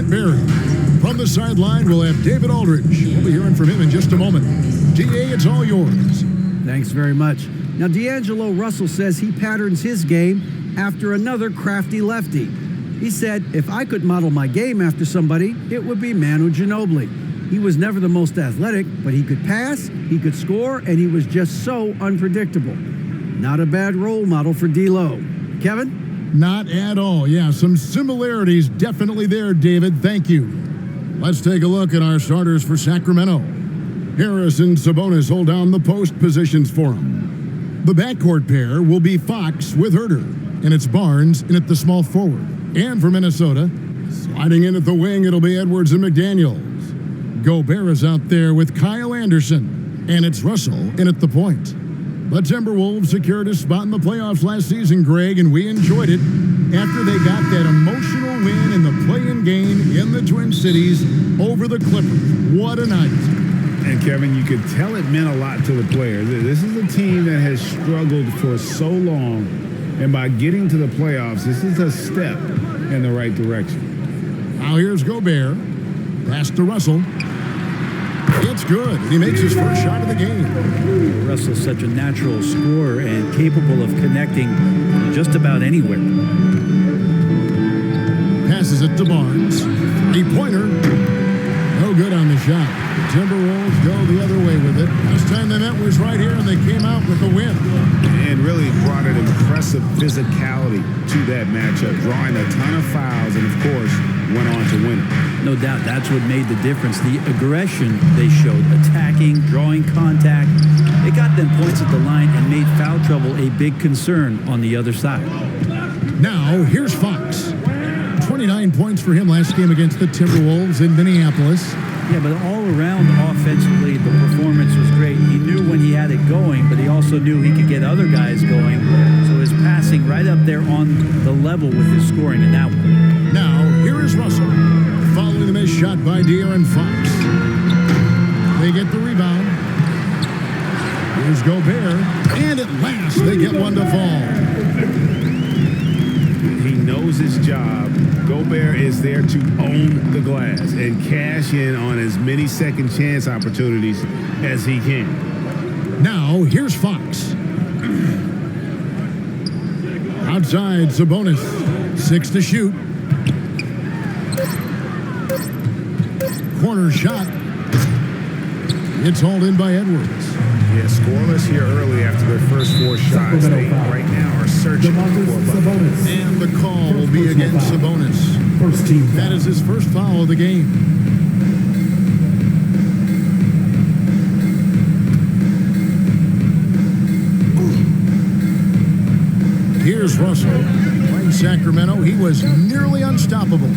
Brent Barry. From the sideline, we'll have David Aldridge. We'll be hearing from him in just a moment. DA, it's all yours. Thanks very much. Now, D'Angelo Russell says he patterns his game after another crafty lefty. He said, if I could model my game after somebody, it would be Manu Ginobili. He was never the most athletic, but he could pass, he could score, and he was just so unpredictable. Not a bad role model for D-Lo. Kevin? Not at all. Yeah, some similarities definitely there, David. Thank you. Let's take a look at our starters for Sacramento. Harris and Sabonis hold down the post positions for him. The backcourt pair will be Fox with Herter, and it's Barnes in at the small forward. And for Minnesota, sliding in at the wing, it'll be Edwards and McDaniels. Gobert is out there with Kyle Anderson, and it's Russell in at the point. The Timberwolves secured a spot in the playoffs last season, Greg, and we enjoyed it after they got that emotional win in the play-in game in the Twin Cities over the Clippers. What a night. And Kevin, you could tell it meant a lot to the players. This is a team that has struggled for so long, and by getting to the playoffs, this is a step in the right direction. Now here's Gobert. Pass to Russell. It's good. He makes his first shot of the game. Russell's such a natural scorer and capable of connecting just about anywhere. Passes it to Barnes. Three-pointer. No good on the shot. The Timberwolves go the other way with it. Last time they met was right here, and they came out with a win. And really brought an impressive physicality to that matchup, drawing a ton of fouls, and of course, went on to win it. No doubt that's what made the difference. The aggression they showed, attacking, drawing contact. It got them points at the line and made foul trouble a big concern on the other side. Now, here's Fox. 29 points for him last game against the Timberwolves in Minneapolis. Yeah, but all around offensively, the performance was great. He knew when he had it going, but he also knew he could get other guys going. So his passing right up there on the level with his scoring in that one. Now, here is Russell. Following the missed shot by De'Aaron Fox. They get the rebound. Here's Gobert. And at last, they get one to fall. He knows his job. Gobert is there to own the glass and cash in on as many second chance opportunities as he can. Now, here's Fox. Outside, Sabonis. 6 to shoot. Corner shot. It's hauled in by Edwards. Yeah, scoreless here early after their first 4 shots. They right now are searching for a bucket. And the call will be against Sabonis. First team. That is his first foul of the game. Here's Russell. Playing Sacramento, he was nearly unstoppable.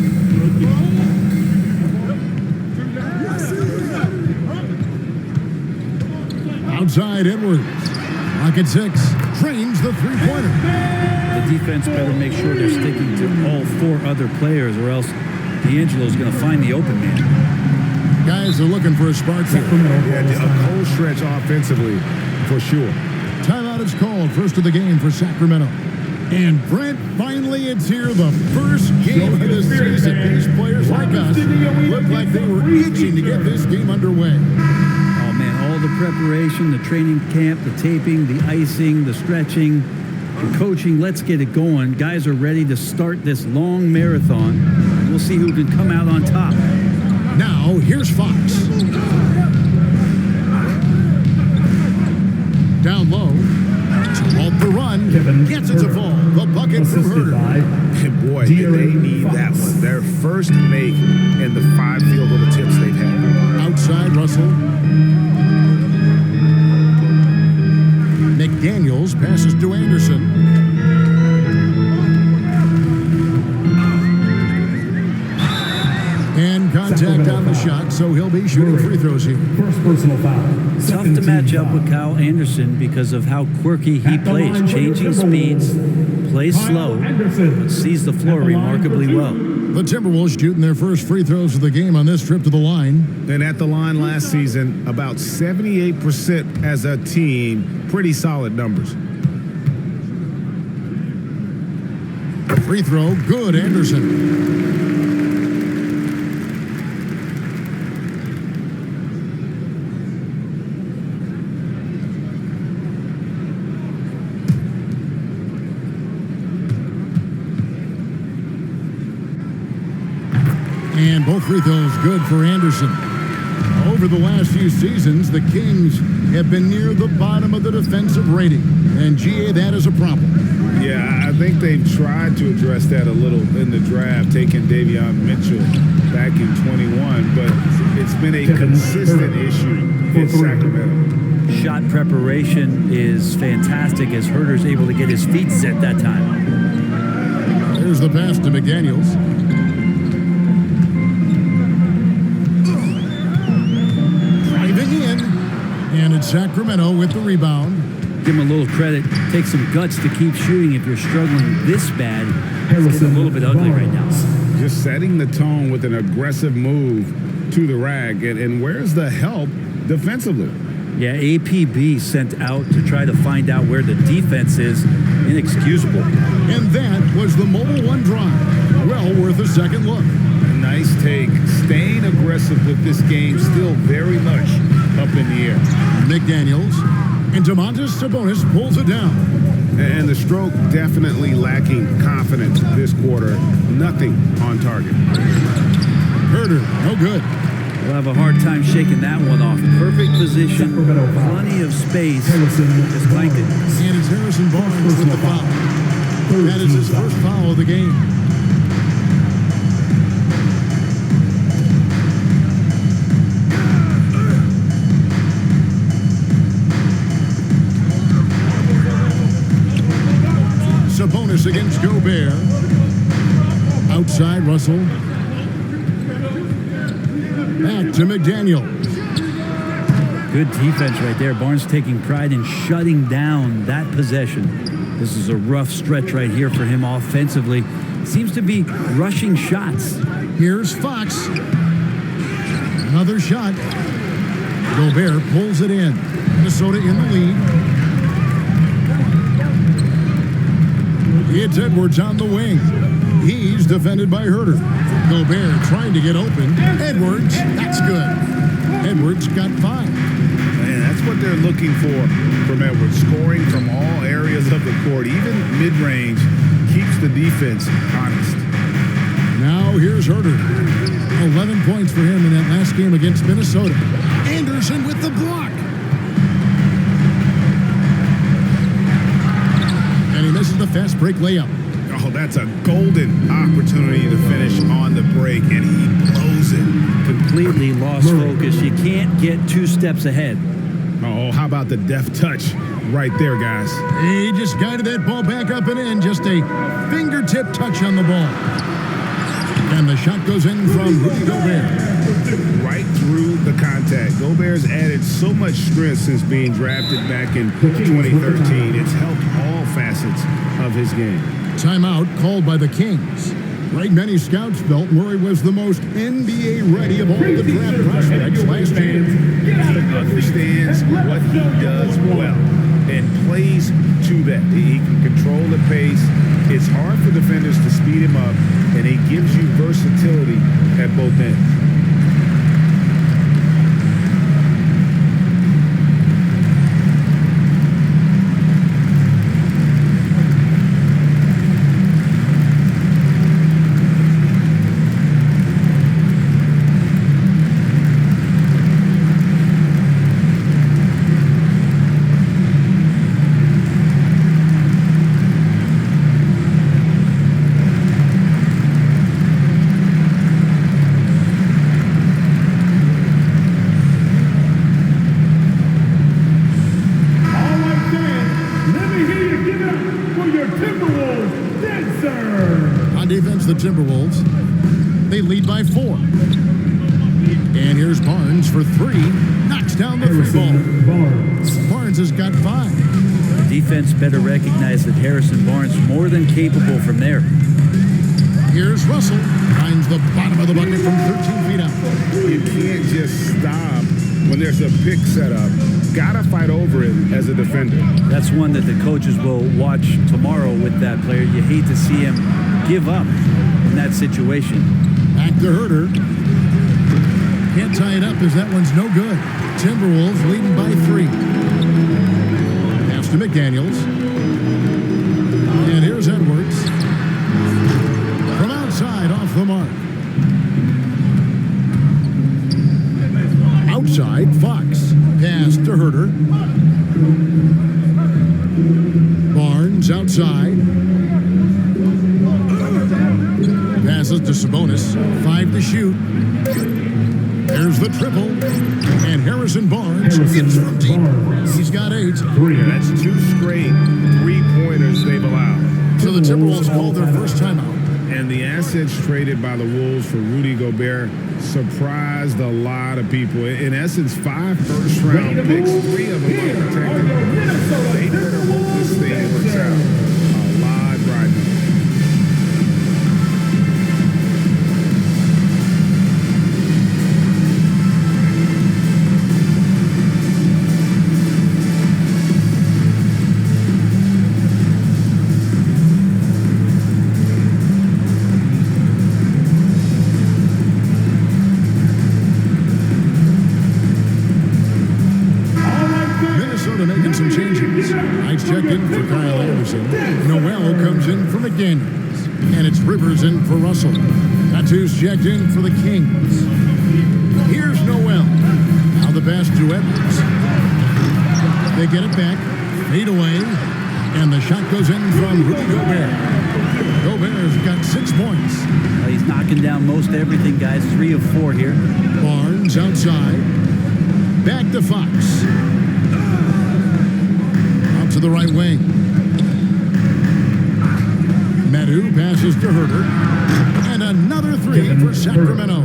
Outside, Edwards. Rocket 6. Trains the three-pointer. The defense better make sure they're sticking to all 4 other players, or else D'Angelo's going to find the open man. Guys are looking for a spark here. Yeah, a cold stretch offensively, for sure. Timeout is called. First of the game for Sacramento. And Brent, finally it's here, the first game of the season. These players like us look like they were itching to get this game underway. Oh, man, all the preparation, the training camp, the taping, the icing, the stretching, the coaching. Let's get it going. Guys are ready to start this long marathon. We'll see who can come out on top. Now, here's Fox. Down low. Off the run. Gets it to fall. The bucket from Herter. And boy, did they need that one. Their first make in the 5 field goal attempts they've had. Outside, Russell. McDaniels passes to Anderson. And contact on the shot, so he'll be shooting free throws here. First personal foul. Tough to match up with Kyle Anderson because of how quirky he plays. Changing speeds, plays slow, but sees the floor remarkably well. The Timberwolves shooting their first free throws of the game on this trip to the line. And at the line last season, about 78% as a team. Pretty solid numbers. Free throw, good, Anderson. And both free throws good for Anderson. Over the last few seasons, the Kings have been near the bottom of the defensive rating. And GA, that is a problem. Yeah, I think they've tried to address that a little in the draft, taking Davion Mitchell back in 21, but it's been a consistent issue in Sacramento. Shot preparation is fantastic as Herter's able to get his feet set that time. Here's the pass to McDaniels. Driving in, and it's Sacramento with the rebound. Give him a little credit. Take some guts to keep shooting if you're struggling this bad. It's getting a little bit ugly right now. Just setting the tone with an aggressive move to the rack. And where's the help defensively? Yeah, APB sent out to try to find out where the defense is. Inexcusable. And that was the Mobile One drive. Well worth a second look. Nice take. Staying aggressive with this game, still very much up in the air. McDaniels. And Domantas Sabonis pulls it down. And the stroke definitely lacking confidence this quarter. Nothing on target. Herter, no good. We'll have a hard time shaking that one off. Perfect position, plenty of space. Just like it. And it's Harrison Barnes with the foul. That is his first foul of the game. Sabonis against Gobert. Outside, Russell. Back to McDaniels. Good defense right there. Barnes taking pride in shutting down that possession. This is a rough stretch right here for him offensively. Seems to be rushing shots. Here's Fox. Another shot. Gobert pulls it in. Minnesota in the lead. It's Edwards on the wing. He's defended by Herter. Gobert trying to get open. Edwards, that's good. Edwards got 5. Man, that's what they're looking for from Edwards. Scoring from all areas of the court, even mid-range, keeps the defense honest. Now here's Herter. 11 points for him in that last game against Minnesota. Anderson with the block. And he misses the fast break layup. Oh, that's a golden opportunity to finish on the break, and he blows it. Completely lost focus. You can't get 2 steps ahead. Oh, how about the deft touch right there, guys? He just guided that ball back up and in. Just a fingertip touch on the ball. And the shot goes in from Rudy Gobert. Right through the contact. Gobert's added so much strength since being drafted back in 2013. It's helped all facets of his game. Timeout called by the Kings. Right, many scouts felt Murray was the most NBA ready of all the draft prospects last year. He understands what he does well and plays to that. He can control the pace. It's hard for defenders to speed him up, and he gives you versatility at both ends. The Timberwolves. They lead by 4. And here's Barnes for 3. Knocks down the 3 ball. Barnes has got 5. The defense better recognize that Harrison Barnes more than capable from there. Here's Russell. Finds the bottom of the bucket from 13 feet out. You can't just stop when there's a pick set up. Gotta fight over it as a defender. That's one that the coaches will watch tomorrow with that player. You hate to see him give up in that situation. Back to Herter. Can't tie it up as that one's no good. Timberwolves leading by 3. Pass to McDaniels. And here's Edwards. From outside, off the mark. Barnes outside. Passes to Sabonis. 5 to shoot. There's the triple. And Harrison Barnes hits from deep. He's got 8. Yeah, that's 2 straight 3-pointers they've allowed. So the Timberwolves called their first timeout. And the assets traded by the Wolves for Rudy Gobert surprised a lot of people. In essence, 5 first-round picks, 3 of them unprotected. They better hope this thing works out. A lot right now. Making some changes. Knights checked in for Kyle Anderson. Noel comes in for McDaniels. And it's Rivers in for Russell. Tattoo's checked in for the Kings. Here's Noel. Now the pass to Edwards. They get it back. Fade away. And the shot goes in from Rudy Gobert. Gobert's got 6 points. He's knocking down most everything, guys. 3 of 4 here. Barnes outside. Back to Fox. To the right wing. Medu passes to Herter. And another 3 for Sacramento.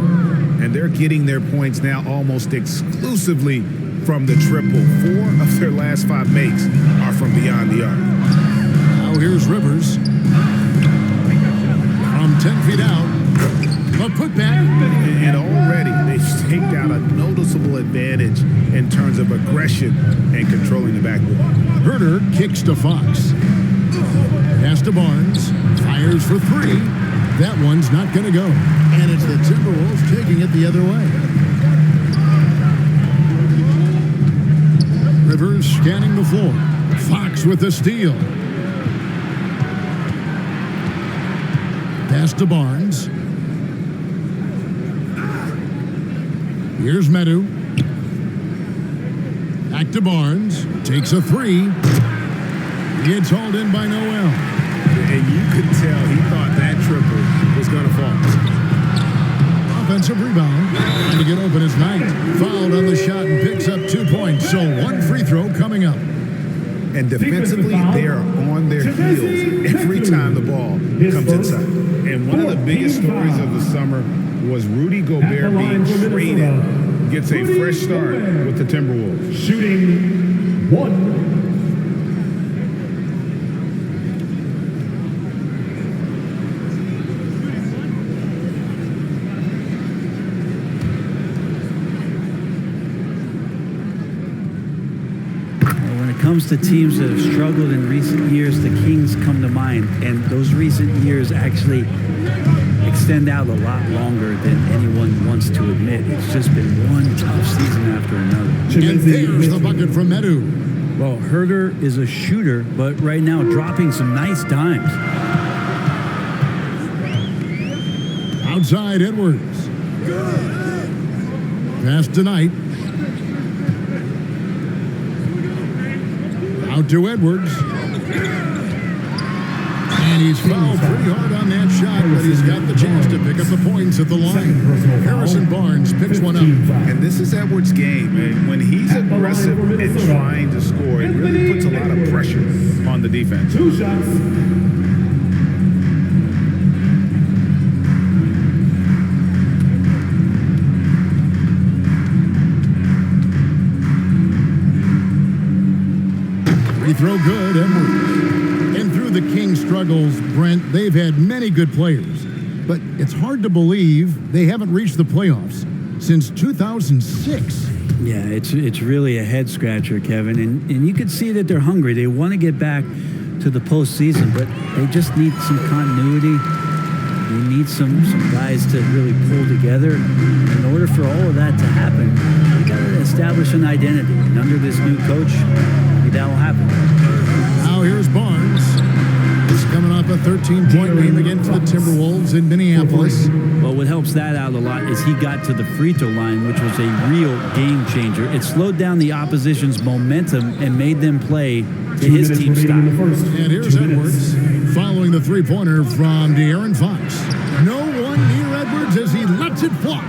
And they're getting their points now almost exclusively from the triple. 4 of their last 5 makes are from beyond the arc. Now here's Rivers. From 10 feet out. A putback. And already they've staked out a noticeable advantage in terms of aggression and controlling the backboard. Herter kicks to Fox. Pass to Barnes. Fires for 3. That one's not going to go. And it's the Timberwolves taking it the other way. Rivers scanning the floor. Fox with the steal. Pass to Barnes. Here's Medu. Back to Barnes. Takes a 3. Gets hauled in by Noel. And you could tell he thought that triple was going to fall. Offensive rebound. Trying to get open is Knight. Fouled on the shot and picks up 2 points. So 1 free throw coming up. And defensively, they are on their heels every time the ball comes inside. And one of the biggest stories of the summer was Rudy Gobert being traded. Gets a fresh start with the Timberwolves. Shooting 1. Comes to teams that have struggled in recent years, the Kings come to mind, and those recent years actually extend out a lot longer than anyone wants to admit. It's just been one tough season after another. And there's the bucket from Medu. Well, Herter is a shooter, but right now dropping some nice dimes. Outside Edwards. Pass to Knight. Out to Edwards. And he's fouled pretty hard on that shot, but he's got the chance to pick up the points at the line. Harrison Barnes picks one up. And this is Edwards' game. And when he's aggressive and trying to score, it really puts a lot of pressure on the defense. 2 shots. Free throw good, Edwards. And through the Kings' struggles, Brent, they've had many good players. But it's hard to believe they haven't reached the playoffs since 2006. Yeah, it's really a head scratcher, Kevin. And you can see that they're hungry. They want to get back to the postseason, but they just need some continuity. They need some guys to really pull together. In order for all of that to happen, they got to establish an identity. And under this new coach, maybe that will happen. Now here's Barnes. coming off a 13-point game against the Timberwolves in Minneapolis. Well, what helps that out a lot is he got to the free throw line, which was a real game changer. It slowed down the opposition's momentum and made them play to his team style. And here's Edwards following the three-pointer from De'Aaron Fox. No one near Edwards as he lets it fly.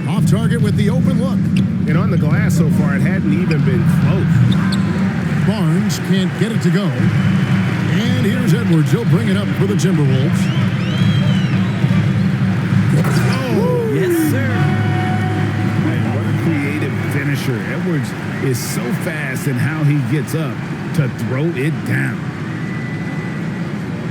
Off target with the open look. And on the glass so far, it hadn't even been close. Barnes can't get it to go. And here's Edwards. He'll bring it up for the Timberwolves. Oh, yes, sir. Man, what a creative finisher. Edwards is so fast in how he gets up to throw it down.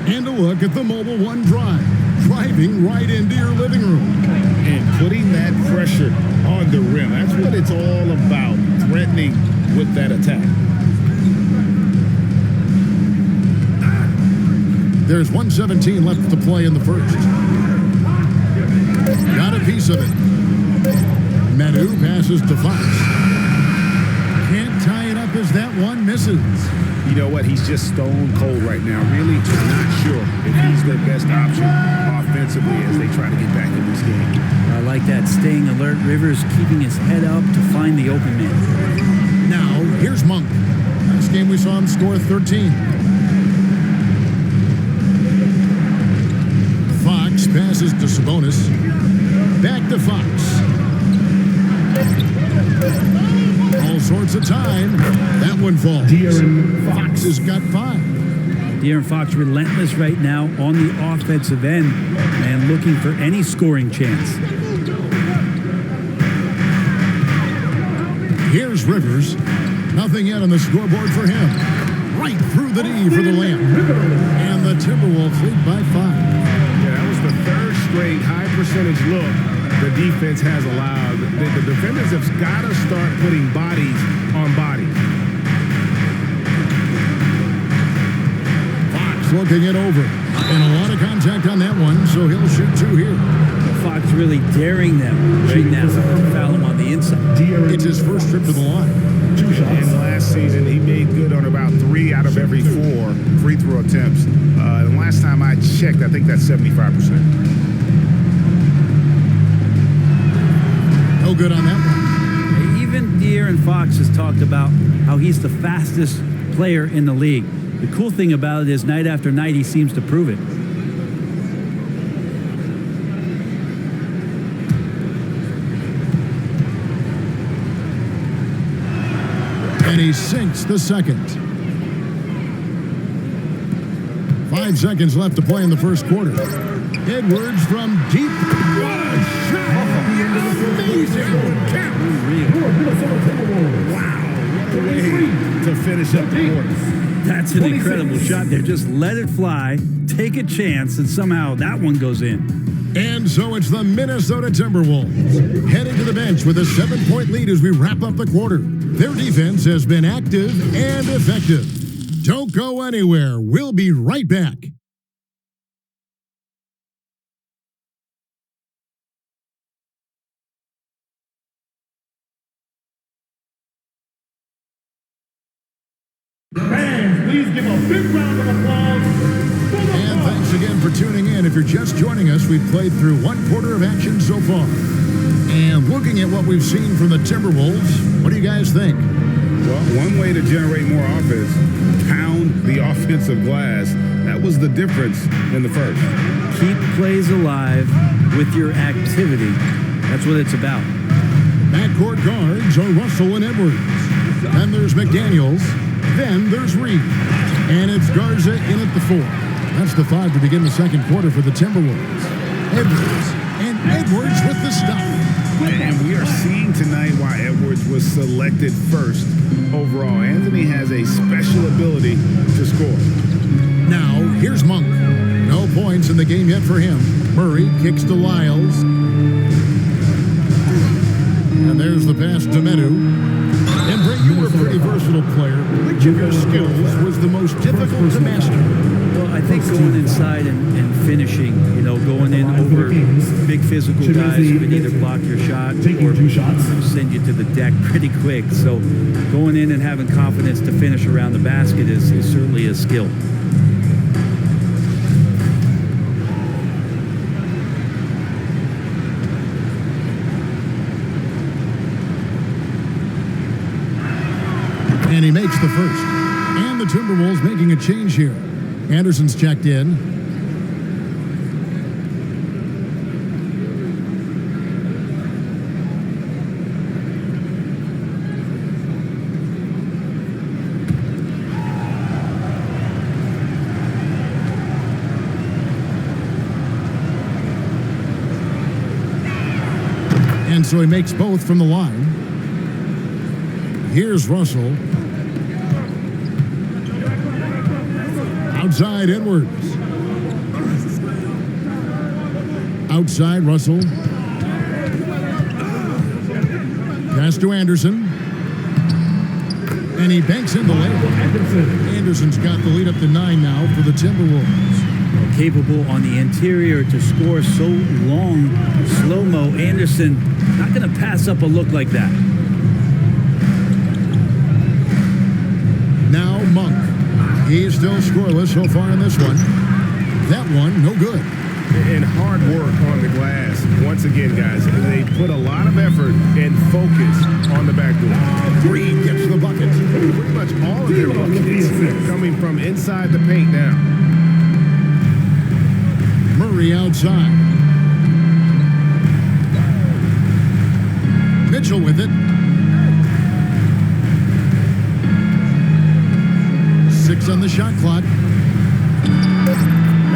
And a look at the Mobile One drive. Driving right into your living room. And putting that pressure on the rim. That's what it's all about, threatening with that attack. There's 1:17 left to play in the first. Got a piece of it. Medu passes to Fox. Can't tie it up as that one misses. You know what? He's just stone cold right now. Really not sure if he's their best option offensively as they try to get back in this game. I like that. Staying alert. Rivers keeping his head up to find the open man. Now, here's Monk. Last game we saw him score 13. Fox passes to Sabonis. Back to Fox. All sorts of time. That one falls. Fox has got 5. De'Aaron Fox relentless right now on the offensive end and looking for any scoring chance. Here's Rivers. Nothing yet on the scoreboard for him. Right through the knee for the layup. And the Timberwolves lead by 5. Yeah, that was the third straight high percentage look the defense has allowed. The defenders have got to start putting bodies on bodies. Fox looking it over. And a lot of contact on that one, so he'll shoot 2 here. Fox really daring them right now to foul him on the inside. It's his first trip to the line. And last season, he made good on about 3 out of every 4 free throw attempts. And last time I checked, I think that's 75%. No good on that one. Even De'Aaron Fox has talked about how he's the fastest player in the league. The cool thing about it is night after night, he seems to prove it. And he sinks the second. 5 seconds left to play in the first quarter. Edwards from deep. What a shot! Amazing count. Wow, what a way to finish up the quarter. That's an incredible shot there. Just let it fly, take a chance, and somehow that one goes in. And so it's the Minnesota Timberwolves heading to the bench with a 7-point lead as we wrap up the quarter. Their defense has been active and effective. Don't go anywhere. We'll be right back. Fans, please give a big round of applause. And thanks again for tuning in. If you're just joining us, we've played through 1 quarter of action so far. And looking at what we've seen from the Timberwolves, what do you guys think? Well, one way to generate more offense, pound the offensive glass. That was the difference in the first. Keep plays alive with your activity. That's what it's about. Backcourt guards are Russell and Edwards. Then there's McDaniels. Then there's Reed. And it's Garza in at the 4. That's the 5 to begin the second quarter for the Timberwolves. Edwards. And Edwards with the stop. And we are seeing tonight why Edwards was selected first overall. Anthony has a special ability to score. Now, here's Monk. No points in the game yet for him. Murray kicks to Lyles. And there's the pass to Medu. And Brett, you were a pretty versatile player. Which of your skills was the most difficult to master? Well, I think going inside and finishing, going in over big physical guys who can either block your shot or send you to the deck pretty quick. So going in and having confidence to finish around the basket is certainly a skill. And he makes the first. And the Timberwolves making a change here. Anderson's checked in. And so he makes both from the line. Here's Russell. Outside Edwards. Outside Russell. Pass to Anderson. And he banks in the layup. Anderson's got the lead up to 9 now for the Timberwolves. Capable on the interior to score so long. Slow-mo. Anderson not going to pass up a look like that. Now Monk. He's still scoreless so far in this one. That one, no good. And hard work on the glass. Once again, guys, they put a lot of effort and focus on the backdoor. Green gets the bucket. Pretty much all of their buckets coming from inside the paint now. Murray outside. Mitchell with it. 6 on the shot clock.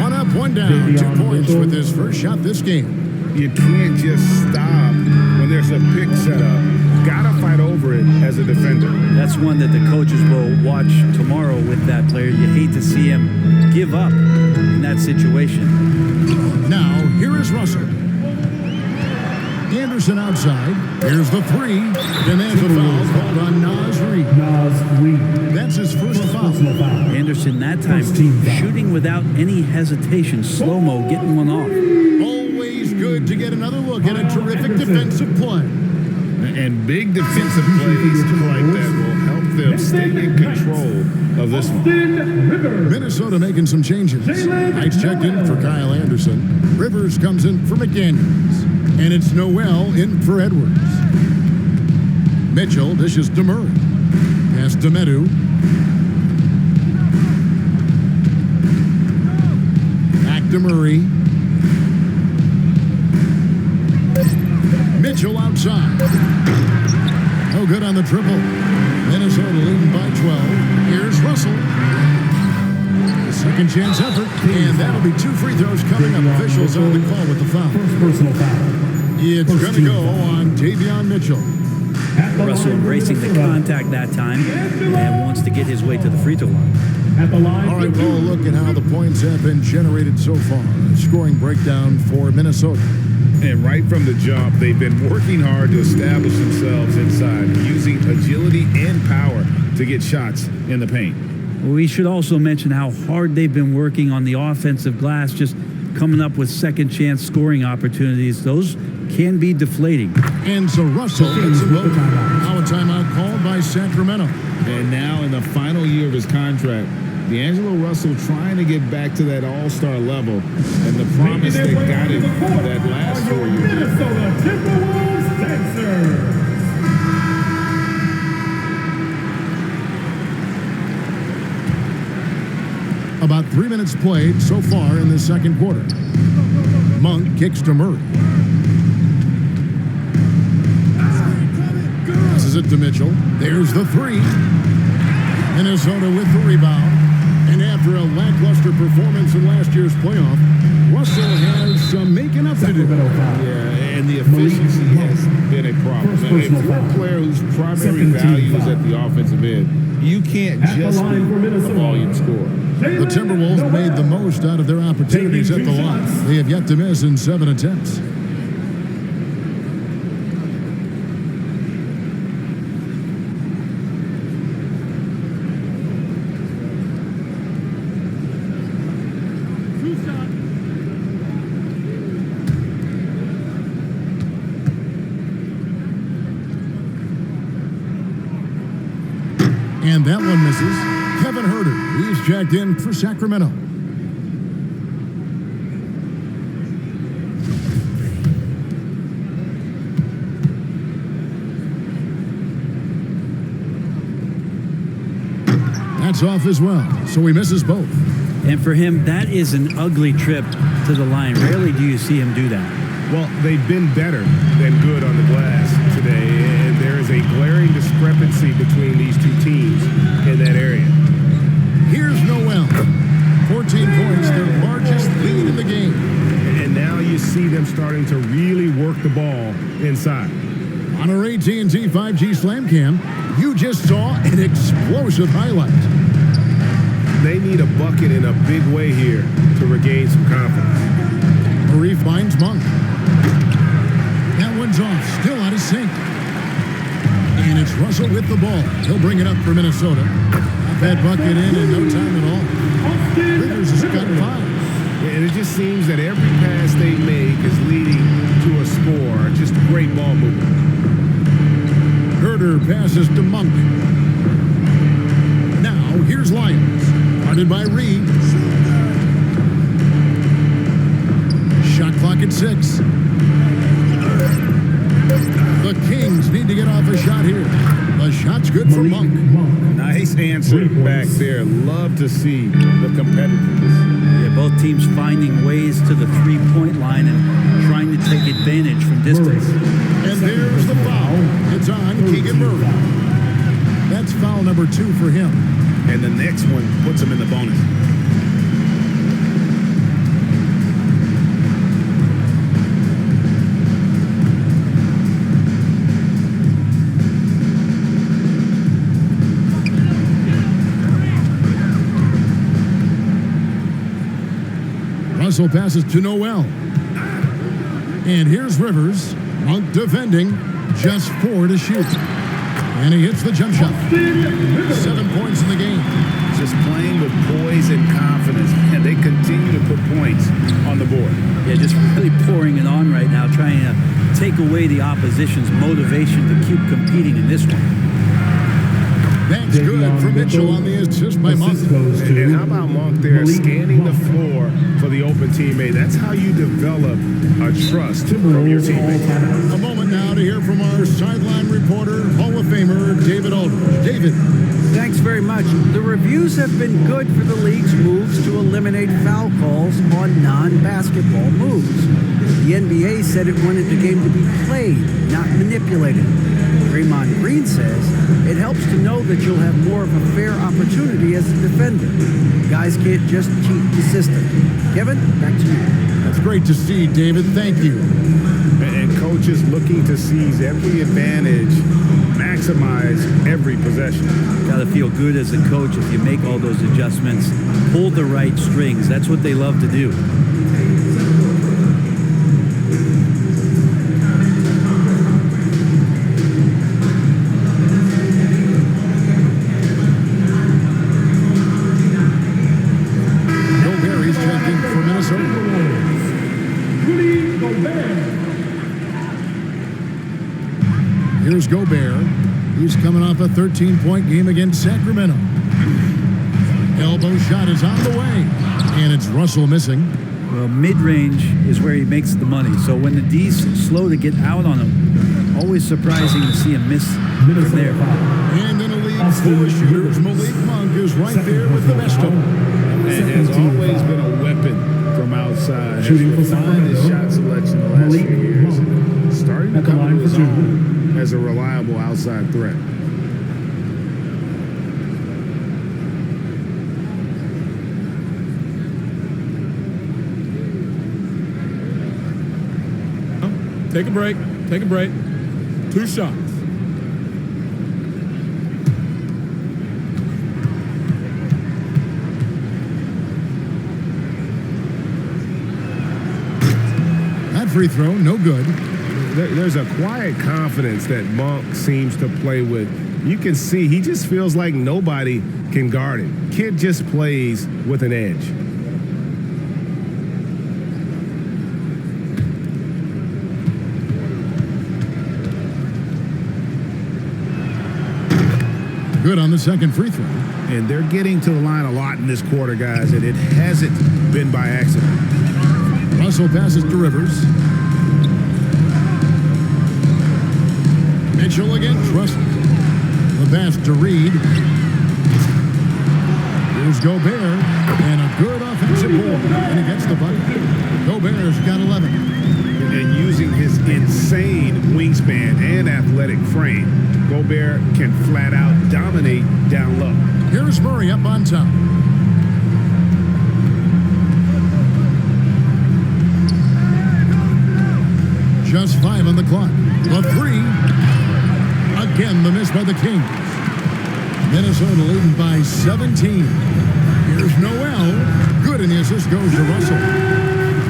1 up, 1 down. 2 points with his first shot this game. You can't just stop when there's a pick set up. Gotta fight over it as a defender. That's one that the coaches will watch tomorrow with that player. You hate to see him give up in that situation. Now, here is Russell. Anderson outside. Here's the 3. And there's a foul called on Naz Reid. That's his first foul. Anderson that time shooting without any hesitation. Slow-mo getting one off. Always good to get another look at a terrific defensive play. And big defensive plays like that will help them stay in control of this one. Minnesota making some changes. Knights checked in for Kyle Anderson. Rivers comes in for McDaniels. And it's Noel in for Edwards. Mitchell dishes to Murray. Pass to Medu. Back to Murray. Mitchell outside. No good on the triple. Minnesota leading by 12. Here's Russell. Second chance effort. And that'll be 2 free throws coming up. Officials on the call with the foul. First personal foul. It's going to go on Davion Mitchell. Russell embracing the contact that time and wants to get his way to the free throw line. At the line. All right, well, look at how the points have been generated so far. Scoring breakdown for Minnesota. And right from the jump, they've been working hard to establish themselves inside, using agility and power to get shots in the paint. We should also mention how hard they've been working on the offensive glass, just coming up with second chance scoring opportunities. Those can be deflating. And so Russell gets a vote. Now a timeout called by Sacramento. And now in the final year of his contract, D'Angelo Russell trying to get back to that all-star level and the promise that got him that last 4 years. Minnesota Timberwolves Sixers. About 3 minutes played so far in the second quarter. Monk kicks to Murray. Passes it to Mitchell. There's the 3. Minnesota with the rebound. And after a lackluster performance in last year's playoff, Russell has some making up to do. Yeah, and the efficiency has been a problem. If you're a player whose primary value is at the offensive end, you can't just be a volume scorer. The Timberwolves made the most out of their opportunities at the line. They have yet to miss in 7 attempts. And that one misses. Kevin Herter, he's checked in for Sacramento. gets off as well, so he misses both. And for him, that is an ugly trip to the line. Rarely do you see him do that. Well, they've been better than good on the glass today, and there is a glaring discrepancy between these two teams in that area. Here's Noel. 14 points, their largest lead in the game. And now you see them starting to really work the ball inside. On our AT&T 5G Slam Cam, you just saw an explosive highlight. They need a bucket in a big way here to regain some confidence. Marie finds Monk. That one's off, still out of sync. And it's Russell with the ball. He'll bring it up for Minnesota. Got that bucket in no time at all. Rivers has got 5. And it just seems that every pass they make is leading to a score. Just great ball movement. Herder passes to Monk. Now, here's Lyons. Guarded by Reed. Shot clock at 6. The Kings need to get off a shot here. The shot's good for Monk. Nice answer back there. Love to see the competitiveness. Yeah, both teams finding ways to the three-point line and trying to take advantage from distance. And there's the foul. It's on Keegan Murray. That's foul number 2 for him. And the next one puts him in the bonus. Russell passes to Noel. And here's Rivers. Monk defending. Just 4 to shoot. And he hits the jump shot. 7 points in the game. Just playing with poise and confidence. And they continue to put points on the board. Yeah, just really pouring it on right now, trying to take away the opposition's motivation to keep competing in this one. That's good for Mitchell on the assist by Monk. And how about Monk there scanning the floor for the open teammate? That's how you develop a trust from your teammate. A moment now to hear from our sideline reporter, Hall of Famer David Aldridge. David. Thanks very much. The reviews have been good for the league's moves to eliminate foul calls on non-basketball moves. The NBA said it wanted the game to be played, not manipulated. Draymond Green says it helps to know that you'll have more of a fair opportunity as a defender. Guys can't just cheat the system. Kevin, back to you. That's great to see, David. Thank you. And coaches looking to seize every advantage, maximize every possession. Got to feel good as a coach if you make all those adjustments, pull the right strings. That's what they love to do. Here's Gobert. He's coming off a 13-point game against Sacramento. Elbow shot is on the way. And it's Russell missing. Well, mid-range is where he makes the money. So when the D's slow to get out on him, always surprising to see him miss from there. And in a league full of shooters, Malik Monk is right there with the best of them. And has always been a weapon from outside. Shooting for his shot selection the last few years. Starting to come to his own as a reliable outside threat. Take a break. Take a break. 2 shots. That free throw, no good. There's a quiet confidence that Monk seems to play with. You can see he just feels like nobody can guard him. Kid just plays with an edge. Good on the second free throw. And they're getting to the line a lot in this quarter, guys, and it hasn't been by accident. Russell passes to Rivers. Mitchell against Russell. The pass to Reed. Here's Gobert, and a good offensive board, and he gets the bucket. Gobert's got 11. And using his insane wingspan and athletic frame, Gobert can flat out dominate down low. Here's Murray up on top. Just 5 on the clock. The three. Again, the miss by the Kings. Minnesota leading by 17. Here's Noel. Good, and the assist goes to Russell.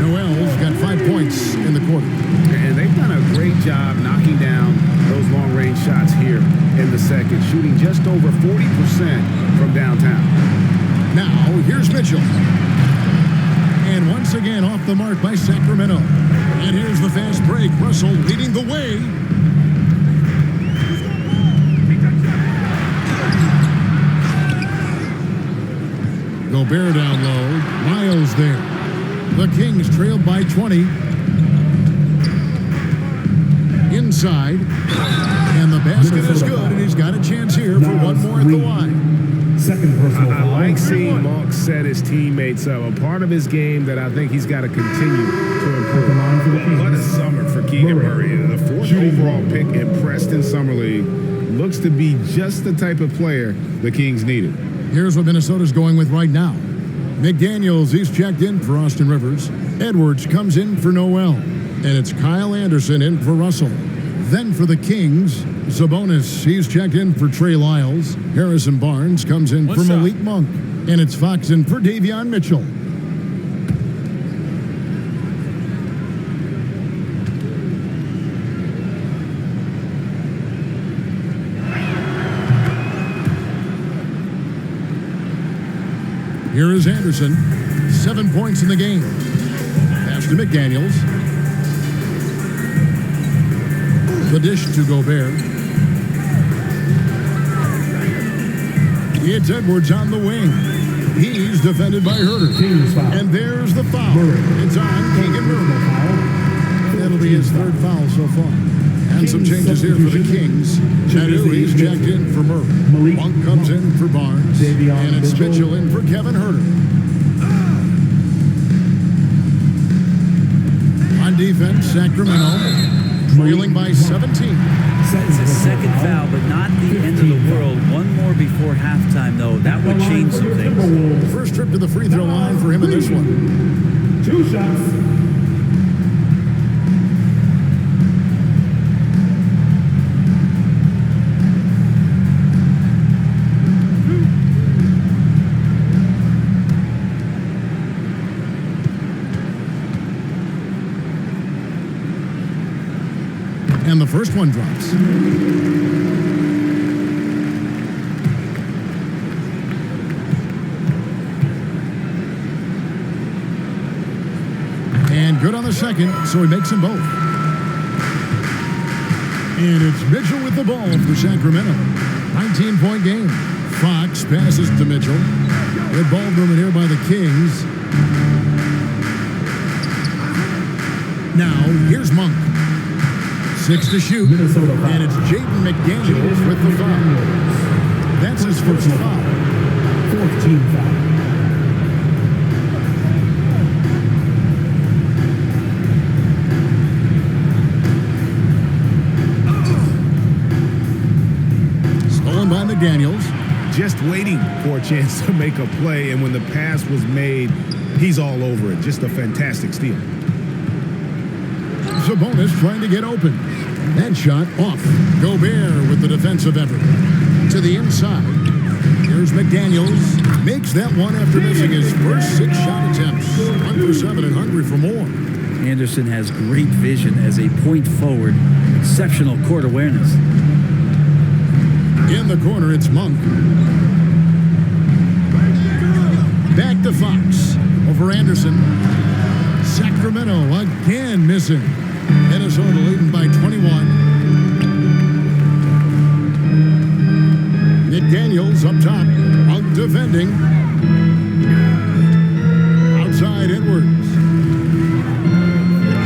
Noel's got 5 points in the quarter. And they've done a great job knocking down those long-range shots here in the second, shooting just over 40% from downtown. Now, here's Mitchell. And once again, off the mark by Sacramento. And here's the fast break. Russell leading the way. Gobert down low. Miles there. The Kings trailed by 20. Inside. And the basket is good, and he's got a chance here for one more at the line. Second personal I foul. like seeing Monk set his teammates up. A part of his game that I think he's got to continue to improve. What a summer for Keegan Murray. The fourth overall pick in Preston Summer League looks to be just the type of player the Kings needed. Here's what Minnesota's going with right now. McDaniels, he's checked in for Austin Rivers. Edwards comes in for Noel. And it's Kyle Anderson in for Russell. Then for the Kings, Sabonis, he's checked in for Trey Lyles. Harrison Barnes comes in for Malik Monk. And it's Fox in for Davion Mitchell. Here is Anderson. 7 points in the game. Pass to McDaniels. The dish to Gobert. It's Edwards on the wing. He's defended by Herter. And there's the foul. It's on Keegan Murray. That'll be his third foul so far. And some changes here for the Kings. Chadu, he's checked in for Murray. Monk comes in for Barnes. And it's Mitchell in for Kevin Herter. On defense, Sacramento trailing by 17. It's his second foul, but not the end of the world. One more before halftime, though. That would change some things. First trip to the free throw line for him in this one. 2 shots. And the first one drops. And good on the second, so he makes them both. And it's Mitchell with the ball for Sacramento. 19-point game. Fox passes to Mitchell. Good ball movement here by the Kings. Now, here's Monk. 6 to shoot, and it's Jaden McDaniels with the foul. That's his first foul. 14 foul. Stolen by McDaniels. Just waiting for a chance to make a play, and when the pass was made, he's all over it. Just a fantastic steal. Sabonis trying to get open. That shot off. Gobert with the defensive effort. To the inside. Here's McDaniels. Makes that one after missing his first 6 shot attempts. 1 for 7 and hungry for more. Anderson has great vision as a point forward. Exceptional court awareness. In the corner, it's Monk. Back to Fox. Over Anderson. Sacramento again missing. Minnesota leading by 21. McDaniels up top. Out defending. Outside Edwards.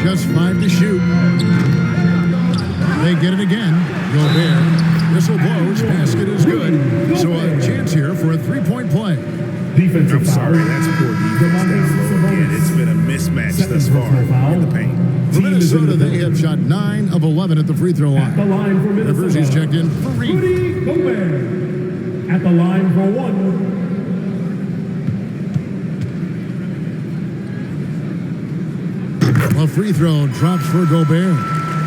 Just 5 to shoot. They get it again. Gobert. Whistle blows. Basket is good. So a chance here for a 3-point play. Defensive I'm foul. sorry, that's poor defense down low again. It's been a mismatch thus far in the paint. For Team is in Minnesota, the they have shot 9 of 11 at the free throw At the line. line for Minnesota. Rivers, he's checked in for Reed. Rudy Gobert. At the line for one. A free throw drops for Gobert.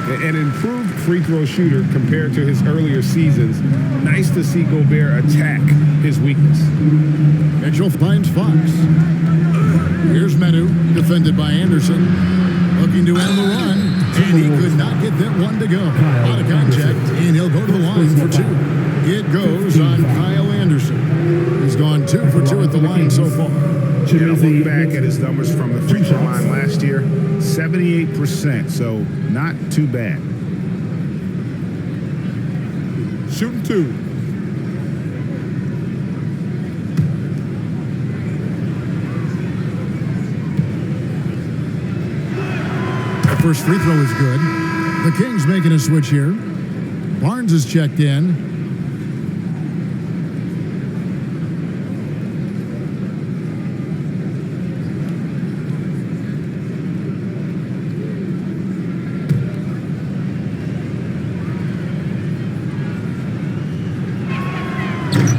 An improved free throw shooter compared to his earlier seasons. Nice to see Gobert attack his weakness. Mitchell finds Fox. Here's Menu, defended by Anderson. Looking to end the run, and he could not get that one to go. Out of contact, and he'll go to the line for 2. It goes on Kyle Anderson. He's gone 2 for 2 at the line so far. Yeah, look back at his numbers from the free throw line last year, 78%, so not too bad. Shooting 2. The first free throw is good. The Kings making a switch here. Barnes is checked in.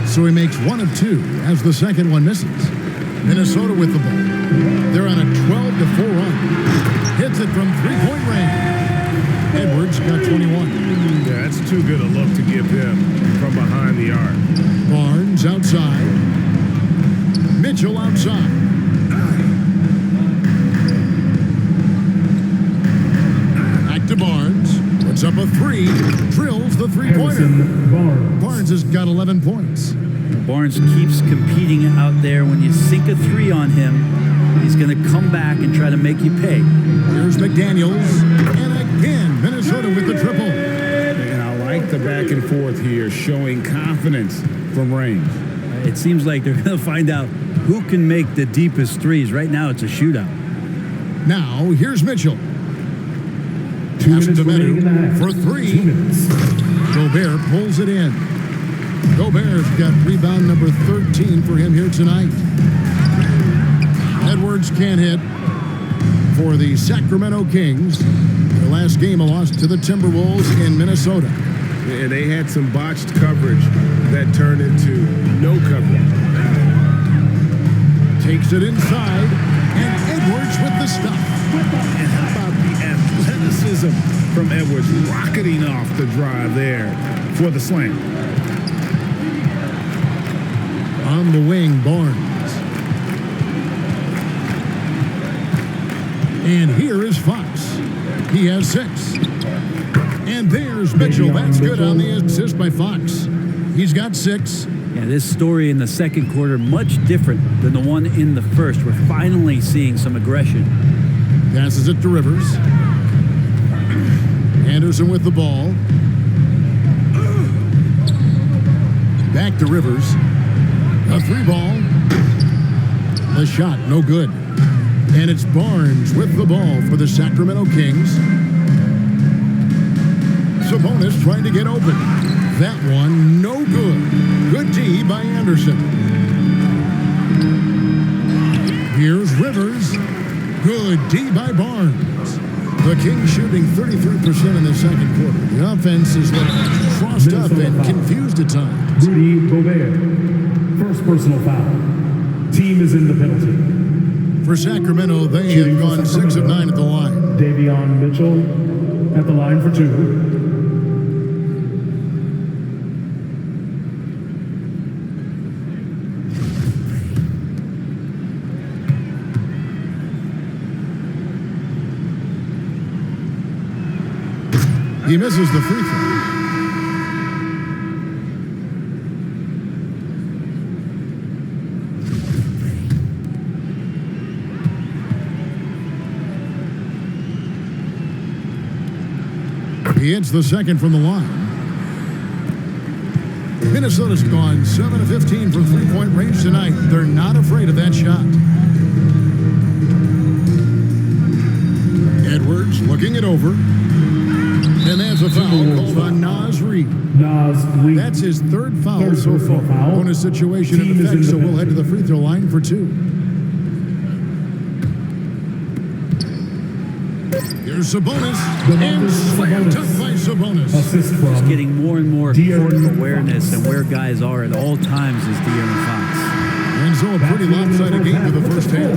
So he makes 1 of 2 as the second one misses. Minnesota with the ball. They're on a 12-4 run. Hits it from three-point range. Edwards got 21. Yeah, that's too good a look to give him from behind the arc. Barnes outside. Mitchell outside. Back to Barnes. Puts up a 3. Drills the three-pointer. Harrison Barnes. Barnes has got 11 points. Barnes keeps competing out there. When you sink a 3 on him, he's going to come back and try to make you pay. Here's McDaniels. And again, Minnesota with the triple. And I like the back and forth here, showing confidence from range. It seems like they're going to find out who can make the deepest threes. Right now, it's a shootout. Now, here's Mitchell. 2 Pass minutes to remaining in the Menu half. for 2 3. minutes. Gobert pulls it in. Gobert's got rebound number 13 for him here tonight. Edwards can't hit for the Sacramento Kings. Their last game, a loss to the Timberwolves in Minnesota. And they had some botched coverage that turned into no coverage. Takes it inside, and Edwards with the stuff. And how about the athleticism from Edwards rocketing off the drive there for the slam? On the wing, Barnes. And here is Fox. He has 6. And there's Mitchell. That's good on the assist by Fox. He's got 6. Yeah, this story in the second quarter, much different than the one in the first. We're finally seeing some aggression. Passes it to Rivers. Anderson with the ball. Back to Rivers. A 3-ball. The shot, no good. And it's Barnes with the ball for the Sacramento Kings. Sabonis trying to get open. That one, no good. Good D by Anderson. Here's Rivers. Good D by Barnes. The Kings shooting 33% in the second quarter. The offense is crossed up and confused at times. Rudy Gobert. First personal foul. Team is in the penalty. For Sacramento, they have gone 6 of 9 at the line. Davion Mitchell at the line for 2. He misses the free throw. He hits the second from the line. Minnesota's gone 7 of 15 from three-point range tonight. They're not afraid of that shot. Edwards looking it over. And there's a foul called on Naz Reid. Naz Reid. That's his third foul Third so far. personal foul. Bonus situation Team in is effect, in so the we'll middle. head to the free throw line for 2. Here's Sabonis, and slam dunk by Sabonis. Assist from Just getting more and more De'Aaron court Fox. awareness and where guys are at all times is De'Aaron Fox. And so a pretty lopsided game for the first half.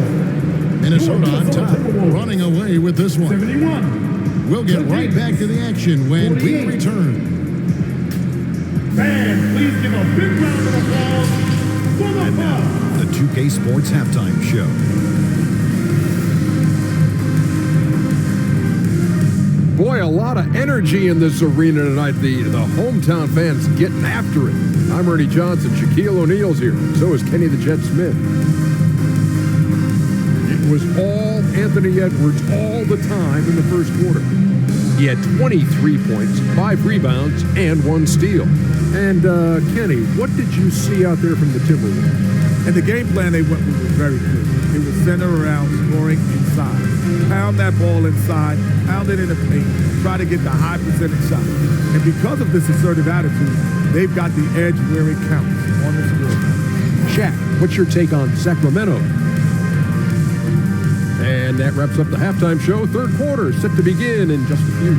Minnesota on top, running away with this one. 71. We'll get right back to the action when we return. Fans, please give a big round of applause for the And now, Bucks. the 2K Sports Halftime Show. Boy, a lot of energy in this arena tonight. The hometown fans getting after it. I'm Ernie Johnson. Shaquille O'Neal's here. So is Kenny the Jet Smith. It was all Anthony Edwards all the time in the first quarter. He had 23 points, 5 rebounds, and 1 steal. And Kenny, what did you see out there from the Timberwolves? And the game plan they went with was very clear. It was centered around scoring inside. Pound that ball inside, pound it in the paint, try to get the high percentage shot. And because of this assertive attitude, they've got the edge where it counts on the scoreboard. Shaq, what's your take on Sacramento? And that wraps up the halftime show. Third quarter set to begin in just a few.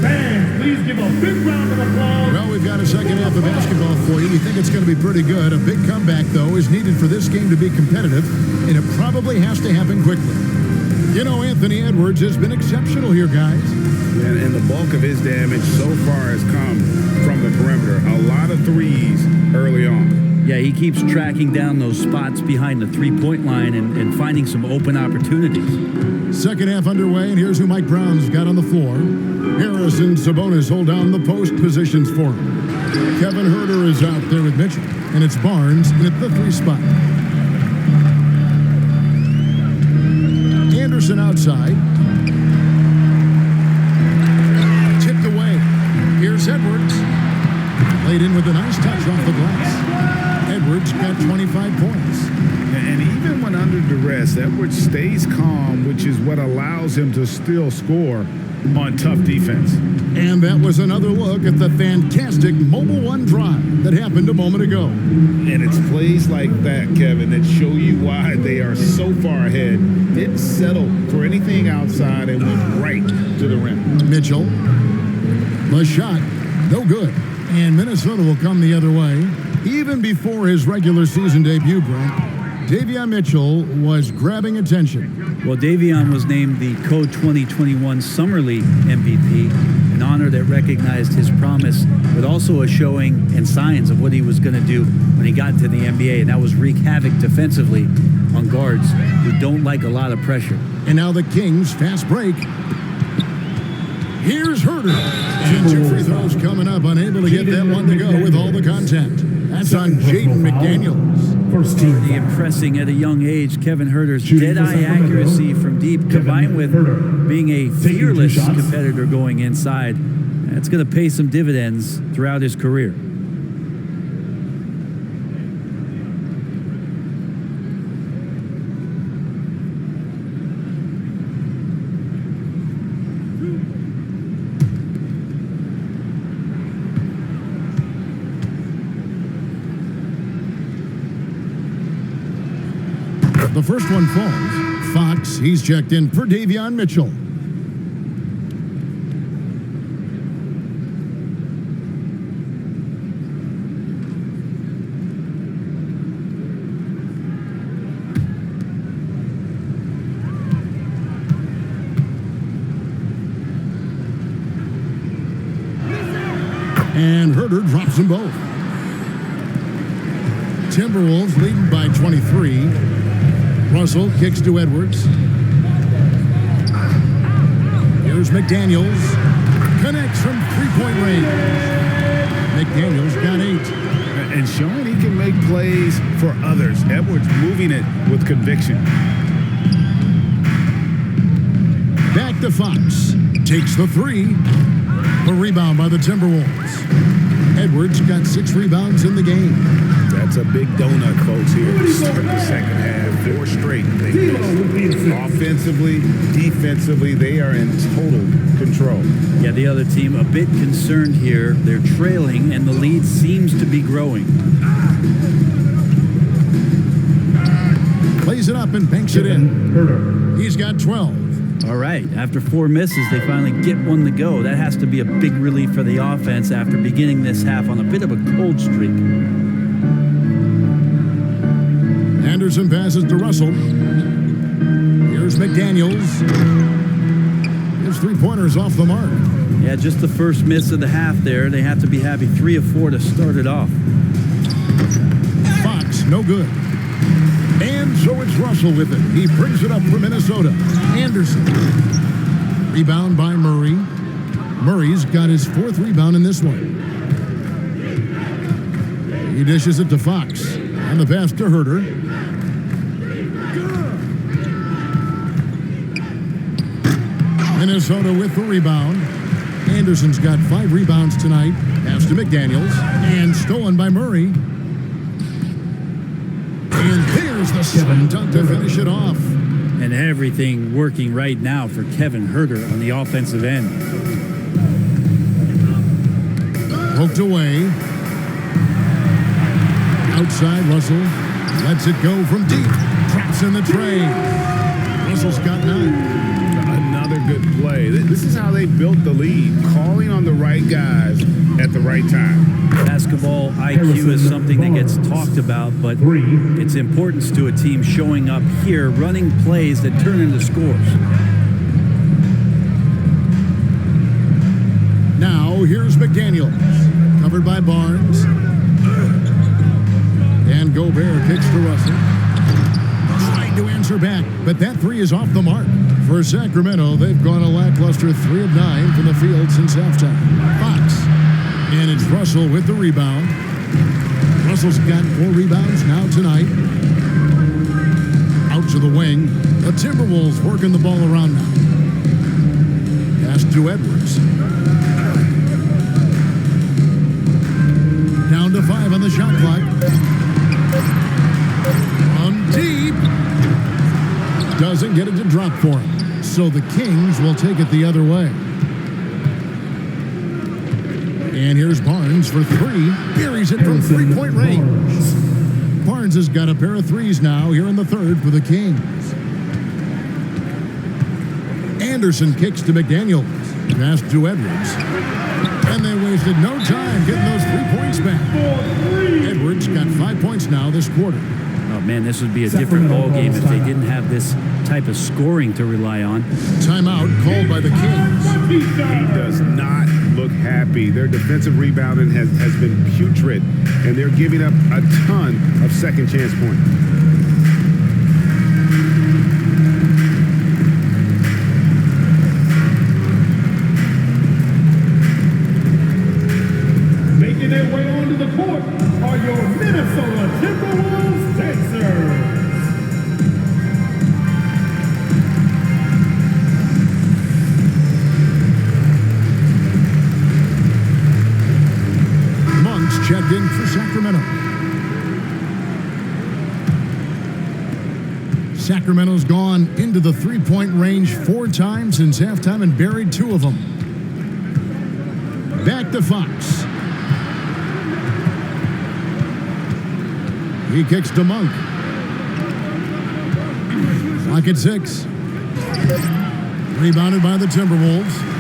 Fans, please give a big round of applause. Well, we've got a second half of basketball for you. We think it's going to be pretty good. A big comeback, though, is needed for this game to be competitive, and it probably has to happen quickly. You know, Anthony Edwards has been exceptional here, guys. And the bulk of his damage so far has come from the perimeter. A lot of threes early on. Yeah, he keeps tracking down those spots behind the three-point line and finding some open opportunities. Second half underway, and here's who Mike Brown's got on the floor. Harris and Sabonis hold down the post positions for him. Kevin Huerter is out there with Mitchell, and it's Barnes at the 3 spot. Anderson outside. Tipped away. Here's Edwards. Laid in with a nice touch off the glass. Edwards got 25 points. And even when under duress, Edwards stays calm, which is what allows him to still score on tough defense. And that was another look at the fantastic Mobile One drive that happened a moment ago. And it's plays like that, Kevin, that show you why they are so far ahead. Didn't settle for anything outside and went right to the rim. Mitchell. The shot, no good. And Minnesota will come the other way. Even before his regular season debut, Brent, Davion Mitchell was grabbing attention. Well, Davion was named the Co-2021 Summer League MVP, an honor that recognized his promise, but also a showing and signs of what he was going to do when he got into the NBA, and that was wreak havoc defensively on guards who don't like a lot of pressure. And now the Kings fast break. Here's Huerter. And 2 free throws coming up, unable to get that one to go with all the contact. That's on Jaden McDaniels. First team The foul. impressing at a young age, Kevin Huerter's Shooting for dead-eye Sacramento, accuracy from deep, combined with Huerter. being a Taking 2 fearless shots. competitor going inside, that's going to pay some dividends throughout his career. The first one falls. Fox, he's checked in for Davion Mitchell. And Huerter drops them both. Timberwolves leading by 23. Russell kicks to Edwards. Here's McDaniels. Connects from three-point range. McDaniels got 8. And showing he can make plays for others. Edwards moving it with conviction. Back to Fox. Takes the 3. A rebound by the Timberwolves. Edwards got 6 rebounds in the game. That's It's a big donut, folks, here to start the second half. 4 straight. Offensively, defensively, they are in total control. Yeah, the other team a bit concerned here. They're trailing, and the lead seems to be growing. Plays it up and banks it in. He's got 12. All right, after 4 misses, they finally get one to go. That has to be a big relief for the offense after beginning this half on a bit of a cold streak. Anderson passes to Russell. Here's McDaniels. His 3-pointers off the mark. Yeah, just the first miss of the half there. They have to be happy 3 of 4 to start it off. Fox, no good. And so it's Russell with it. He brings it up for Minnesota. Anderson. Rebound by Murray. Murray's got his 4th rebound in this one. He dishes it to Fox. And the pass to Herter. Minnesota with the rebound. Anderson's got 5 rebounds tonight. Pass to McDaniels. And stolen by Murray. And there's the slam dunk to finish it off. And everything working right now for Kevin Herter on the offensive end. Poked away. Outside, Russell lets it go from deep. Traps in the tray. Russell's got 9. Another good play. This is how they built the lead. Calling on the right guys at the right time. Basketball IQ is something that gets talked about, but its importance to a team showing up here, running plays that turn into scores. Now, here's McDaniels. Covered by Barnes. And Gobert kicks to Russell. Trying to answer back, but that 3 is off the mark. For Sacramento, they've gone a lackluster 3 of 9 from the field since halftime. Fox. And it's Russell with the rebound. Russell's got 4 rebounds now tonight. Out to the wing. The Timberwolves working the ball around now. Pass to Edwards. Down to 5 on the shot clock. From deep. Doesn't get it to drop for him. So the Kings will take it the other way. And here's Barnes for 3. Buries it from 3-point range. Barnes has got a pair of 3s now here in the 3rd for the Kings. Anderson kicks to McDaniels. Pass to Edwards. And they wasted no time getting those 3 points back. Edwards got 5 points now this quarter. Oh, man, this would be a different ball game if they didn't have this type of scoring to rely on. Timeout called by the Kings. He does not look happy. Their defensive rebounding has been putrid, and they're giving up a ton of second chance points. Making their way onto the court are your Minnesota Timberwolves dancers. Checked in for Sacramento. Sacramento's gone into the 3-point range 4 times since halftime and buried 2 of them. Back to Fox. He kicks to Monk. Clock at 6. Rebounded by the Timberwolves.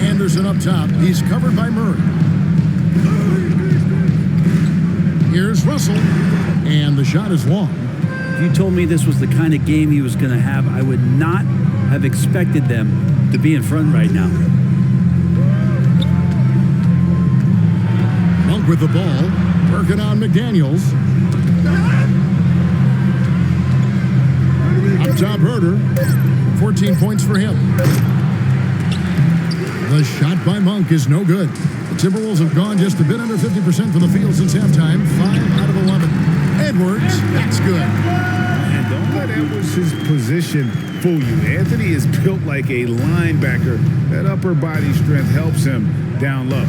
Anderson up top. He's covered by Murray. Here's Russell. And the shot is long. If you told me this was the kind of game he was going to have, I would not have expected them to be in front right now. Monk with the ball. Working on McDaniels. Up top, Herter. 14 points for him. The shot by Monk is no good. The Timberwolves have gone just a bit under 50% from the field since halftime. 5 out of 11. Edwards, that's good. And don't let Edwards' position fool you. Anthony is built like a linebacker. That upper body strength helps him down low.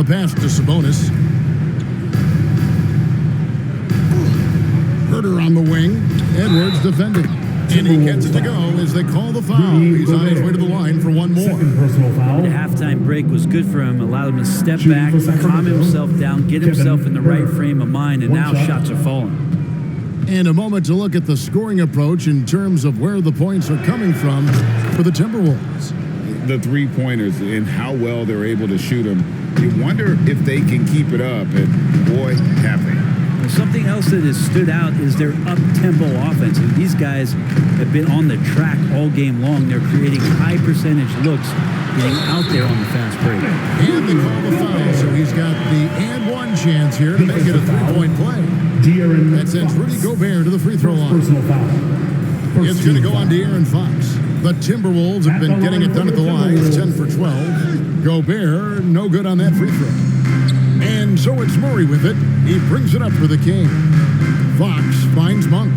The pass to Sabonis. Herder on the wing. Edwards defending. And he gets it to go as they call the foul. He's on his way to the line for one more. The halftime break was good for him, allowed him to step back, calm himself down, get himself in the right frame of mind, and now shots are falling. And a moment to look at the scoring approach in terms of where the points are coming from for the Timberwolves. The three-pointers and how well they're able to shoot them. You wonder if they can keep it up, and boy, have they. Something else that has stood out is their up-tempo offense. And these guys have been on the track all game long. They're creating high-percentage looks, getting out there on the fast break. And they call the foul, so he's got the and one chance here to make it a three-point play. That sends Rudy Gobert to the free throw line. It's going to go on De'Aaron Fox. The Timberwolves have been getting it done at the line. It's 10 for 12. Gobert, no good on that free throw. And so it's Murray with it. He brings it up for the King. Fox finds Monk.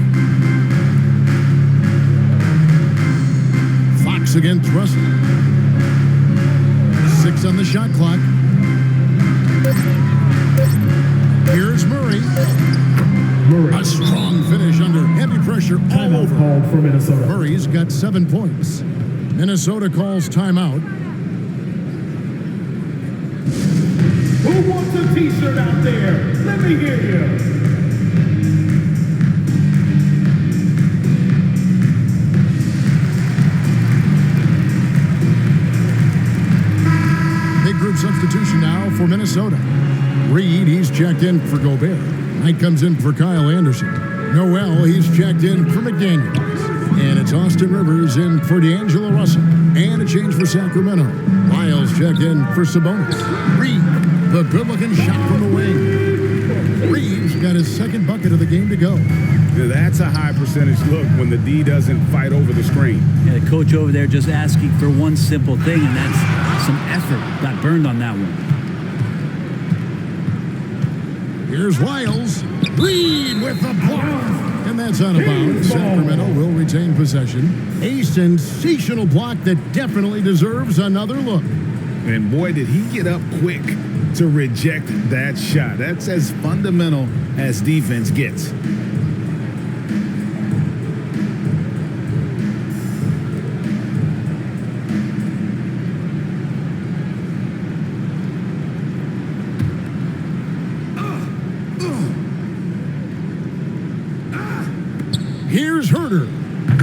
Fox against Russell. 6 on the shot clock. Here's Murray. A strong finish under heavy pressure all over. Murray's got 7 points. Minnesota calls timeout. Who wants a t-shirt out there? Let me hear you. Big group substitution now for Minnesota. Reed, he's checked in for Gobert. Knight comes in for Kyle Anderson. Noel, he's checked in for McDaniels. And it's Austin Rivers in for D'Angelo Russell. And a change for Sacramento. Miles checked in for Sabonis. Reed, the good-looking shot from the wing. Reed's got his second bucket of the game to go. That's a high percentage look when the D doesn't fight over the screen. Yeah, the coach over there just asking for one simple thing, and that's some effort. Got burned on that one. Here's Wiles. Reed with the block. And that's out of bounds. Sacramento will retain possession. A sensational block that definitely deserves another look. And boy, did he get up quick to reject that shot. That's as fundamental as defense gets. Here's Herder.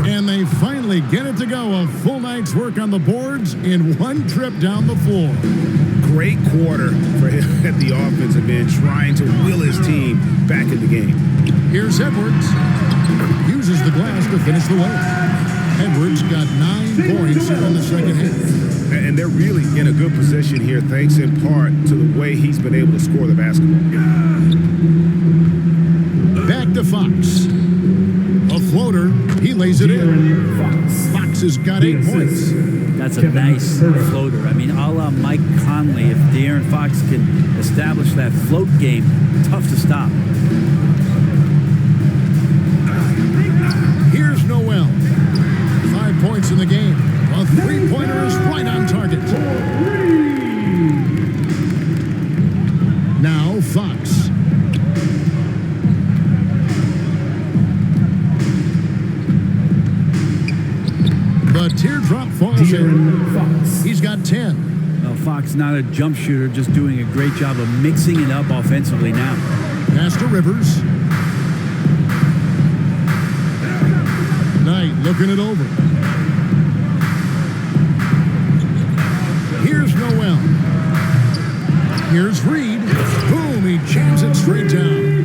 And they finally get it to go. A full night's work on the boards in one trip down the floor. Great quarter for him at the offensive end, trying to will his team back in the game. Here's Edwards. Uses the glass to finish the way. Edwards got 9 points in the second half. And they're really in a good position here, thanks in part to the way he's been able to score the basketball. Back to Fox. A floater. He lays it in. Fox has got 8 points. That's a nice floater. I mean, a la Mike Conley, if De'Aaron Fox can establish that float game, tough to stop. Here's Noel. 5 points in the game. A three-pointer is right on target. Now Fox. The teardrop falls in. He's got 10. Well, Fox not a jump shooter, just doing a great job of mixing it up offensively now. Pass to Rivers. Knight looking it over. Here's Noel. Here's Reed. Boom, he jams it straight down.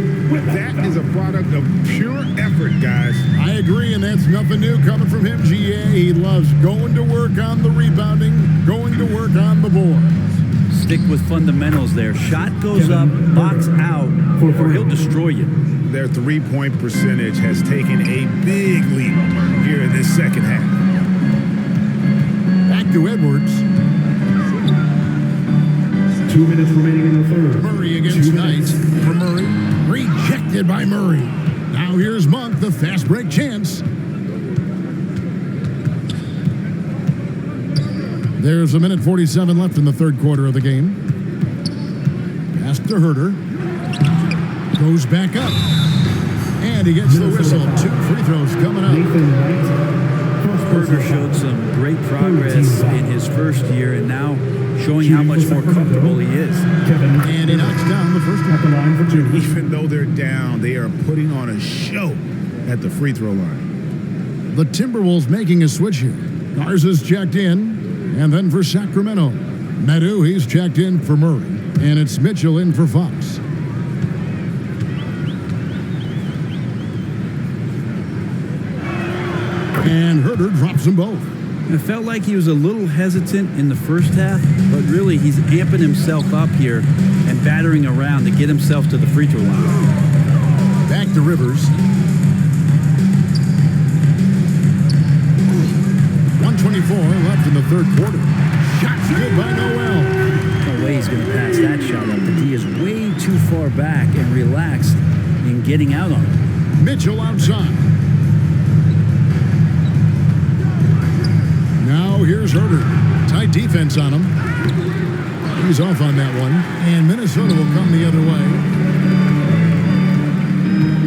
That is a product of pure effort, guys. I agree, and that's nothing new coming from him, GA. He loves going to work on the rebounding, going to work on the boards. Stick with fundamentals there. Shot goes up, box out, or he'll destroy you. Their three-point percentage has taken a big leap here in this second half. Back to Edwards. 2 minutes remaining in the third. Murray against Knight. For Murray. Rejected by Murray. Now here's Monk, the fast break chance. There's a minute 47 left in the third quarter of the game. Pass to Herder. Goes back up. And he gets the whistle. 2 free throws coming up. Herder showed some great progress in his first year and now showing how much more comfortable he is. And he knocks down the first one. Even though they're down, they are putting on a show at the free throw line. The Timberwolves making a switch here. Garza's checked in, and then for Sacramento. Medu, he's checked in for Murray, and it's Mitchell in for Fox. And Herder drops them both. It felt like he was a little hesitant in the first half, but really he's amping himself up here and battering around to get himself to the free throw line. Back to Rivers. 1:24 left in the third quarter. Shot's good by Noel. No way he's going to pass that shot up. The D is way too far back and relaxed in getting out on it. Mitchell outside. Now here's Herder. Tight defense on him. He's off on that one. And Minnesota will come the other way.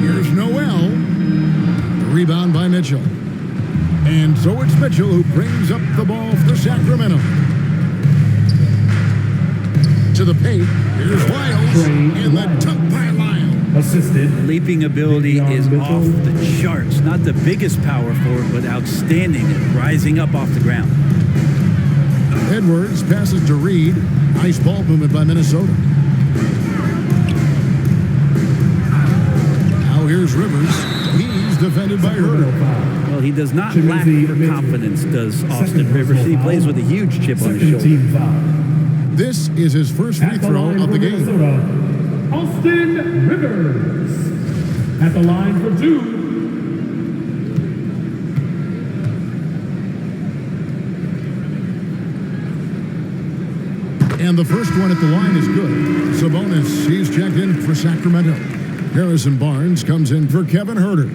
Here's Noel. The rebound by Mitchell. And so it's Mitchell who brings up the ball for Sacramento. To the paint. Here's Lyles. And the dunk by Lyles. Assisted. Leaping ability is off the charts. Not the biggest power forward, but outstanding at rising up off the ground. Edwards passes to Reed. Nice ball movement by Minnesota. Now here's Rivers. He's defended by Herder. Well, he does not lack for confidence, does Austin Rivers. He plays with a huge chip on his shoulder. This is his first free throw of the game. Austin Rivers at the line for 2. And the first one at the line is good. Sabonis, he's checked in for Sacramento. Harrison Barnes comes in for Kevin Herder.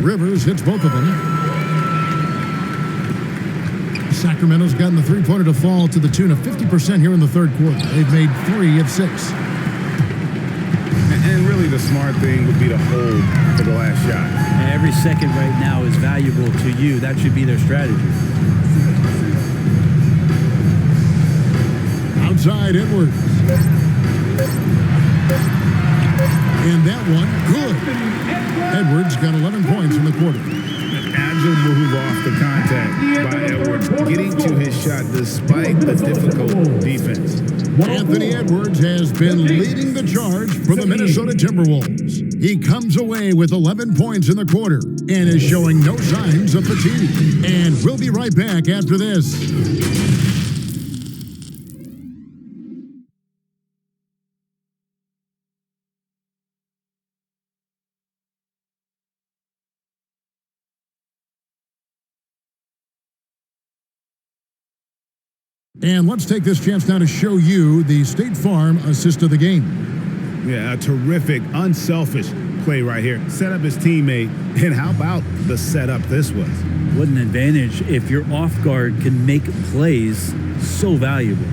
Rivers hits both of them. Sacramento's gotten the three-pointer to fall to the tune of 50% here in the third quarter. They've made 3 of 6. And really the smart thing would be to hold for the last shot. Every second right now is valuable to you. That should be their strategy. Outside Edwards. And that one, good. Edwards got 11 points in the quarter. An agile move off the contact by Edwards, getting to his shot despite the difficult defense. Anthony Edwards has been leading the charge for the Minnesota Timberwolves. He comes away with 11 points in the quarter and is showing no signs of fatigue. And we'll be right back after this. And let's take this chance now to show you the State Farm assist of the game. Yeah, a terrific, unselfish play right here. Set up his teammate, and how about the setup this was? What an advantage if your off guard can make plays so valuable.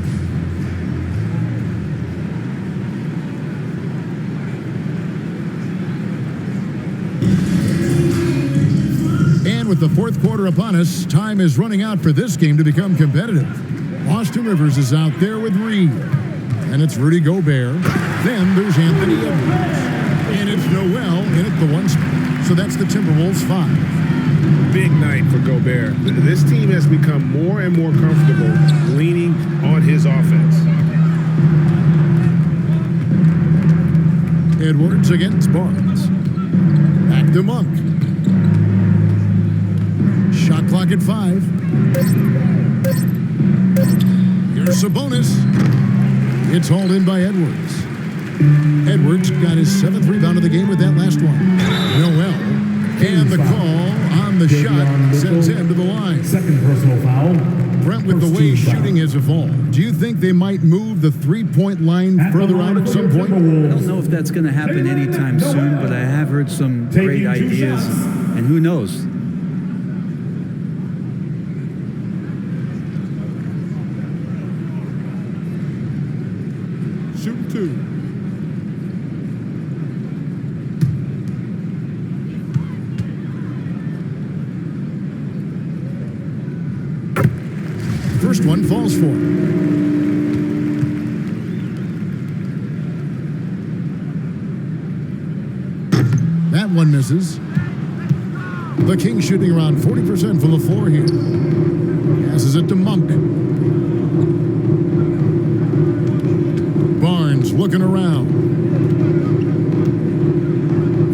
And with the fourth quarter upon us, time is running out for this game to become competitive. Austin Rivers is out there with Reed. And it's Rudy Gobert. Then there's Anthony Edwards. And it's Noel in at the 1 spot. So that's the Timberwolves 5. Big night for Gobert. This team has become more and more comfortable leaning on his offense. Edwards against Barnes. Back to Monk. Shot clock at 5. Here's Sabonis. It's hauled in by Edwards. Edwards got his 7th rebound of the game with that last one. Noel. And the call on the shot sends him to the line. Second personal foul. Brent, with the way shooting has evolved, do you think they might move the three-point line further out at some point? I don't know if that's going to happen anytime soon, but I have heard some great ideas, and who knows? Shooting 2. First one falls for him. That one misses. The Kings shooting around 40% from the floor here. Passes it to Monk. Barnes looking around.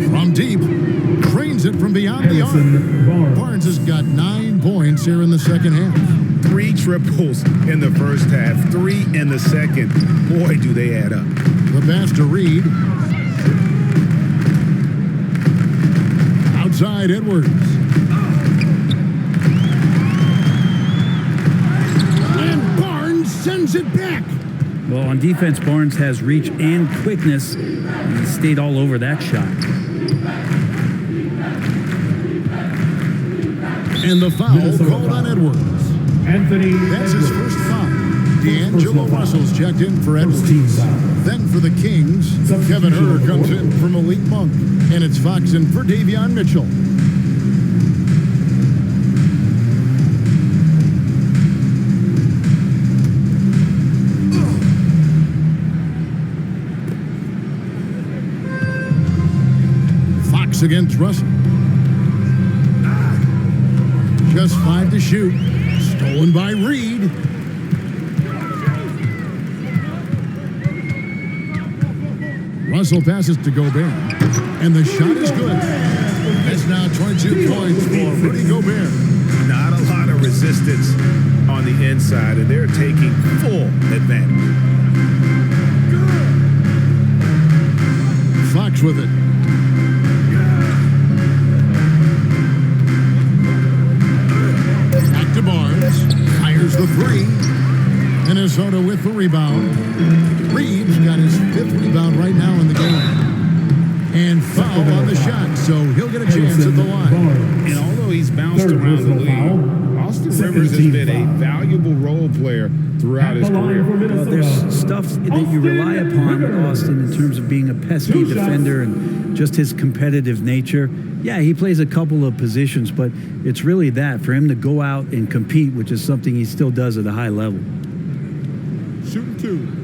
From deep. Drains it from beyond the arc. Barnes has got 9 points here in the second half. 3 triples in the first half, 3 in the second. Boy, do they add up. The pass to Reed. Outside Edwards. And Barnes sends it back. Well, on defense, Barnes has reach and quickness, and he stayed all over that shot. And the foul called on Edwards. That's his first foul. D'Angelo Russell's checked in for Edwards. Then for the Kings, Kevin Herter comes in for Malik Monk. And it's Fox in for Davion Mitchell. Fox against Russell. Just 5 to shoot. Stolen by Reed. Russell passes to Gobert. And the shot is good. It's now 22 points for Rudy Gobert. Not a lot of resistance on the inside, and they're taking full advantage. Fox with it. Back to Barnes. Fires the 3. Minnesota with the rebound. Reed's got his 5th rebound right now in the game. And foul on the shot, so he'll get a chance at the line. And although he's bounced around the league, Austin Rivers has been a valuable role player throughout his career. Well, there's stuff that you rely upon with Austin in terms of being a pesky defender and just his competitive nature. Yeah, he plays a couple of positions, but it's really that, for him to go out and compete, which is something he still does at a high level. Shooting 2.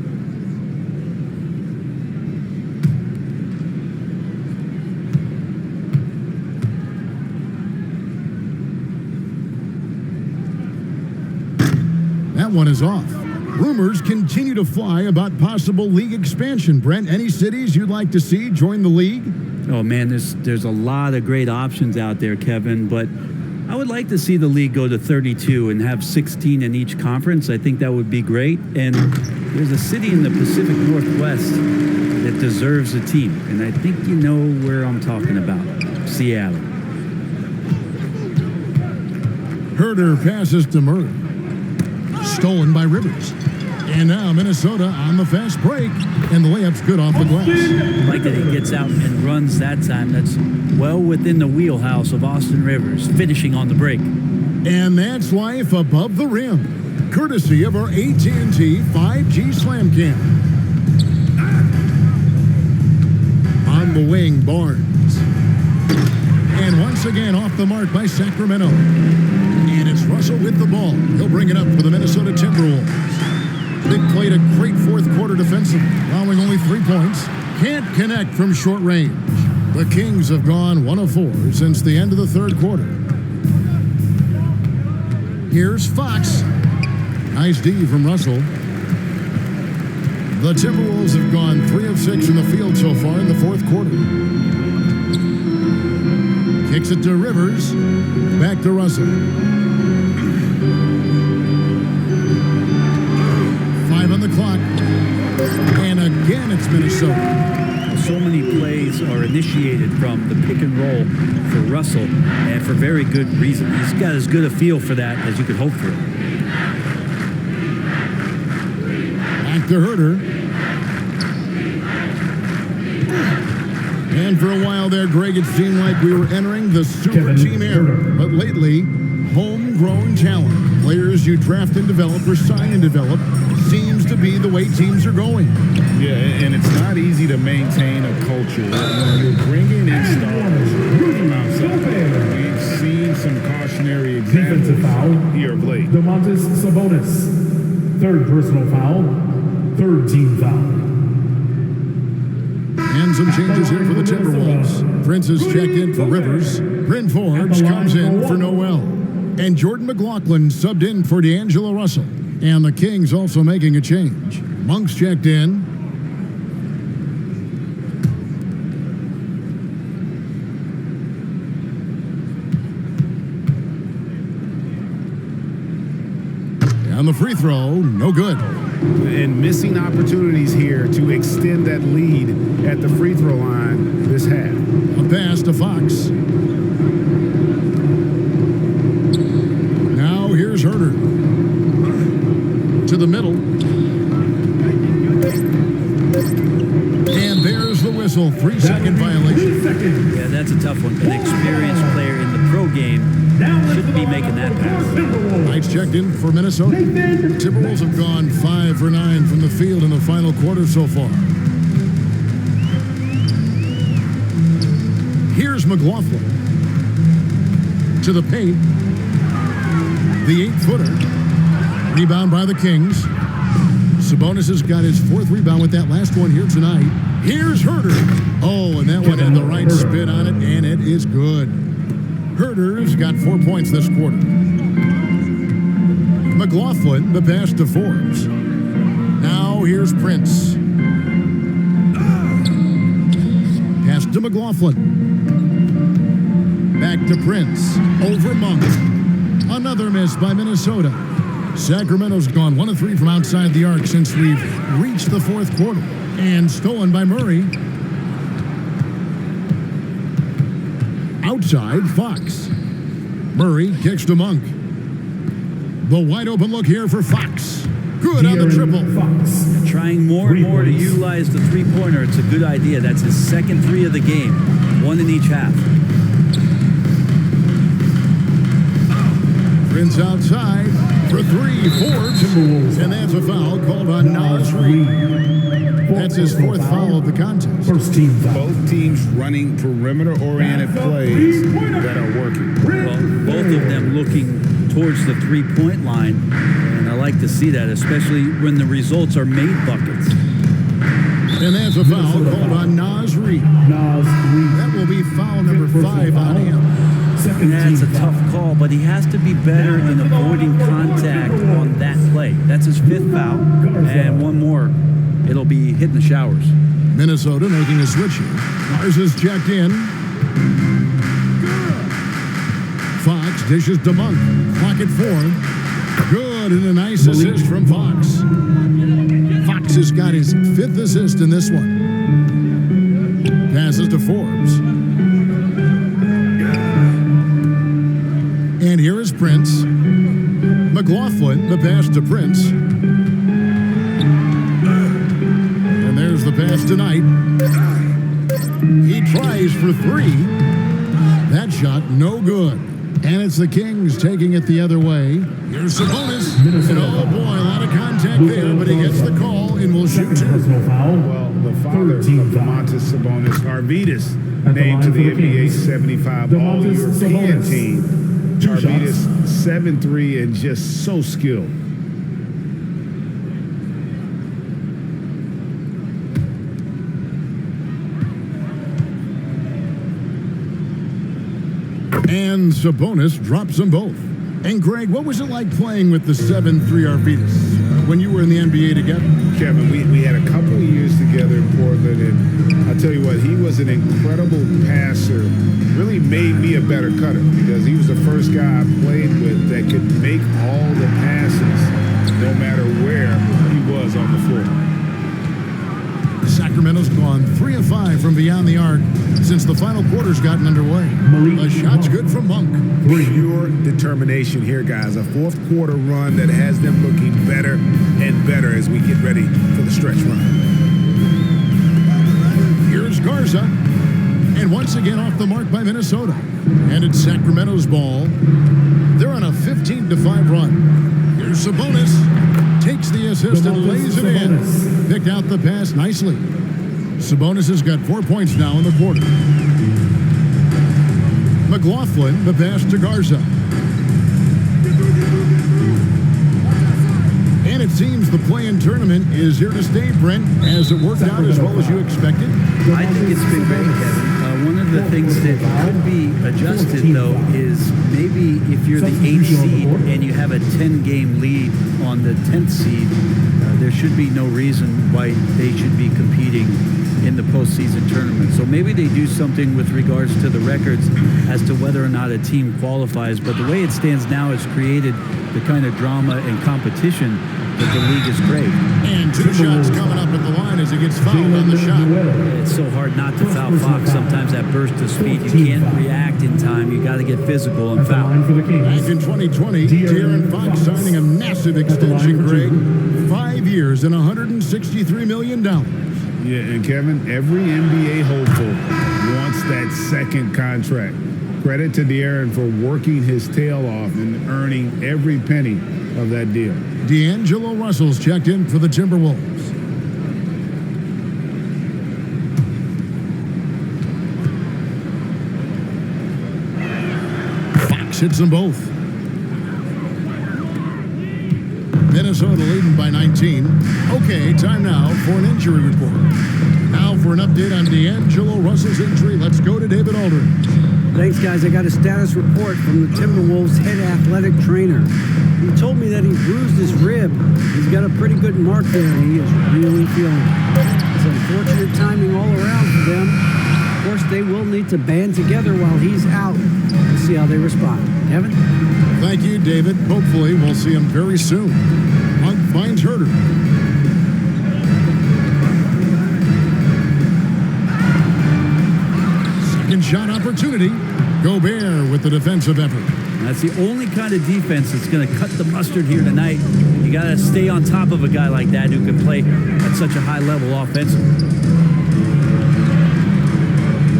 That one is off. Rumors continue to fly about possible league expansion. Brent, any cities you'd like to see join the league? Oh, man, there's a lot of great options out there, Kevin, but I would like to see the league go to 32 and have 16 in each conference. I think that would be great. And there's a city in the Pacific Northwest that deserves a team, and I think you know where I'm talking about. Seattle. Herter passes to Murray. Stolen by Rivers. And now Minnesota on the fast break, and the layup's good off the glass. I like that he gets out and runs that time. That's well within the wheelhouse of Austin Rivers, finishing on the break. And that's life above the rim, courtesy of our AT&T 5G Slam Cam. On the wing, Barnes. And once again off the mark by Sacramento. And it's Russell with the ball. He'll bring it up for the Minnesota Timberwolves. They played a great fourth quarter defensively, allowing only 3 points. Can't connect from short range. The Kings have gone 1 of 4 since the end of the third quarter. Here's Fox. Nice D from Russell. The Timberwolves have gone 3 of 6 in the field so far in the fourth quarter. Kicks it to Rivers. Back to Russell. 5 on the clock. And again, it's Minnesota. So many plays are initiated from the pick and roll for Russell, and for very good reason. He's got as good a feel for that as you could hope for. Back to Herder. And for a while there, Greg, it seemed like we were entering the super team era. But lately, homegrown talent, players you draft and develop or sign and develop, seems to be the way teams are going. Yeah, and it's not easy to maintain a culture when you're bringing in stars from outside. We've seen some cautionary examples here of late. Domantas Sabonis, third personal foul, third team foul. And some changes here for the Timberwolves. Prince is checked in for Rivers. Bryn Forbes comes in for Noel. And Jordan McLaughlin subbed in for D'Angelo Russell. And the Kings also making a change. Monk's checked in. And the free throw, no good. And missing opportunities here to extend that lead at the free throw line this half. A pass to Fox. Now here's Herder. To the middle. And there's the whistle. 3-second violation. Yeah, that's a tough one. An experienced player in the pro game shouldn't be making that pass. Knights checked in for Minnesota. The Timberwolves have gone 5 for 9 from the field in the final quarter so far. Here's McLaughlin. To the paint. The 8-footer. Rebound by the Kings. Sabonis has got his 4th rebound with that last one here tonight. Here's Herder. Oh, and that one had the right spin on it, and it is good. Herder's got 4 points this quarter. McLaughlin, the pass to Forbes. Now here's Prince. Pass to McLaughlin. Back to Prince. Over Monk. Another miss by Minnesota. Sacramento's gone 1 of 3 from outside the arc since we've reached the 4th quarter. And stolen by Murray. Outside, Fox. Murray kicks to Monk. The wide open look here for Fox. Good on the triple. Fox. Trying more and more to utilize the three-pointer. It's a good idea. That's his second 3 of the game. 1 in each half. Prince outside for 3. Forbes. And that's a foul called on Nas Reed. That's his 4th foul of the contest. First team foul. Both teams running perimeter-oriented plays that are working. Well, both of them looking towards the three-point line, and I like to see that, especially when the results are made buckets. And that's a foul called on Nas Reed. That will be foul number 5 on him. That's a tough call, but he has to be better in avoiding contact on that play. That's his 5th foul, and one more. It'll be hitting the showers. Minnesota making a switch here. Mars is checked in. Fox dishes to Monk. Clock at 4. Good, and a nice assist from Fox. Fox has got his 5th assist in this one. Passes to Forbes. And here is Prince. McLaughlin, the pass to Prince. The pass tonight. He tries for 3. That shot no good. And it's the Kings taking it the other way. Here's Sabonis. And oh boy, a lot of contact there, but he gets the call and will shoot 2. Well, the father of Domantas Sabonis, Arvydas, named to the NBA 75 All-European team. Arvydas 7'3" and just so skilled. And Sabonis drops them both. And Greg, what was it like playing with the 7'3" Arvydas when you were in the NBA together? Kevin, we had a couple of years together in Portland, and I'll tell you what, he was an incredible passer. Really made me a better cutter because he was the first guy I played with that could make all the passes no matter where he was on the floor. Sacramento Sacramento's gone 3 of 5 from beyond the arc since the final quarter's gotten underway. A shot's good from Monk. Pure determination here, guys. A fourth quarter run that has them looking better and better as we get ready for the stretch run. Here's Garza. And once again off the mark by Minnesota. And it's Sacramento's ball. They're on a 15-5 run. Here's Sabonis. Takes the assist and lays it in. Picked out the pass nicely. Sabonis has got 4 points now in the quarter. McLaughlin, the pass to Garza. And it seems the play-in tournament is here to stay, Brent. Has it worked out as well as you expected? I think it's been great, Kevin. One of the things that could be adjusted, though, is maybe if you're the 8th seed and you have a 10-game lead on the 10th seed, there should be no reason why they should be competing in the postseason tournament. So maybe they do something with regards to the records as to whether or not a team qualifies. But the way it stands now, it's created the kind of drama and competition that the league is great. And 2 shots coming up at the line as he gets fouled on the shot. It's so hard not to foul Fox. Sometimes that burst of speed, you can't react in time. You got to get physical and foul. Back in 2020, De'Aaron Fox signing a massive extension, Greg. 5 years and $163 million. Yeah, and Kevin, every NBA hopeful wants that second contract. Credit to De'Aaron for working his tail off and earning every penny of that deal. D'Angelo Russell's checked in for the Timberwolves. Fox hits them both. Minnesota leading by 19. Okay, time now for an injury report. Now for an update on D'Angelo Russell's injury, let's go to David Aldridge. Thanks, guys. I got a status report from the Timberwolves head athletic trainer. He told me that he bruised his rib. He's got a pretty good mark there, and he is really feeling it. It's unfortunate timing all around for them. Of course, they will need to band together while he's out to see how they respond. Kevin? Thank you, David. Hopefully, we'll see him very soon. Hunt finds Herter. Second shot opportunity. Gobert with the defensive effort. That's the only kind of defense that's going to cut the mustard here tonight. You got to stay on top of a guy like that who can play at such a high level offensively.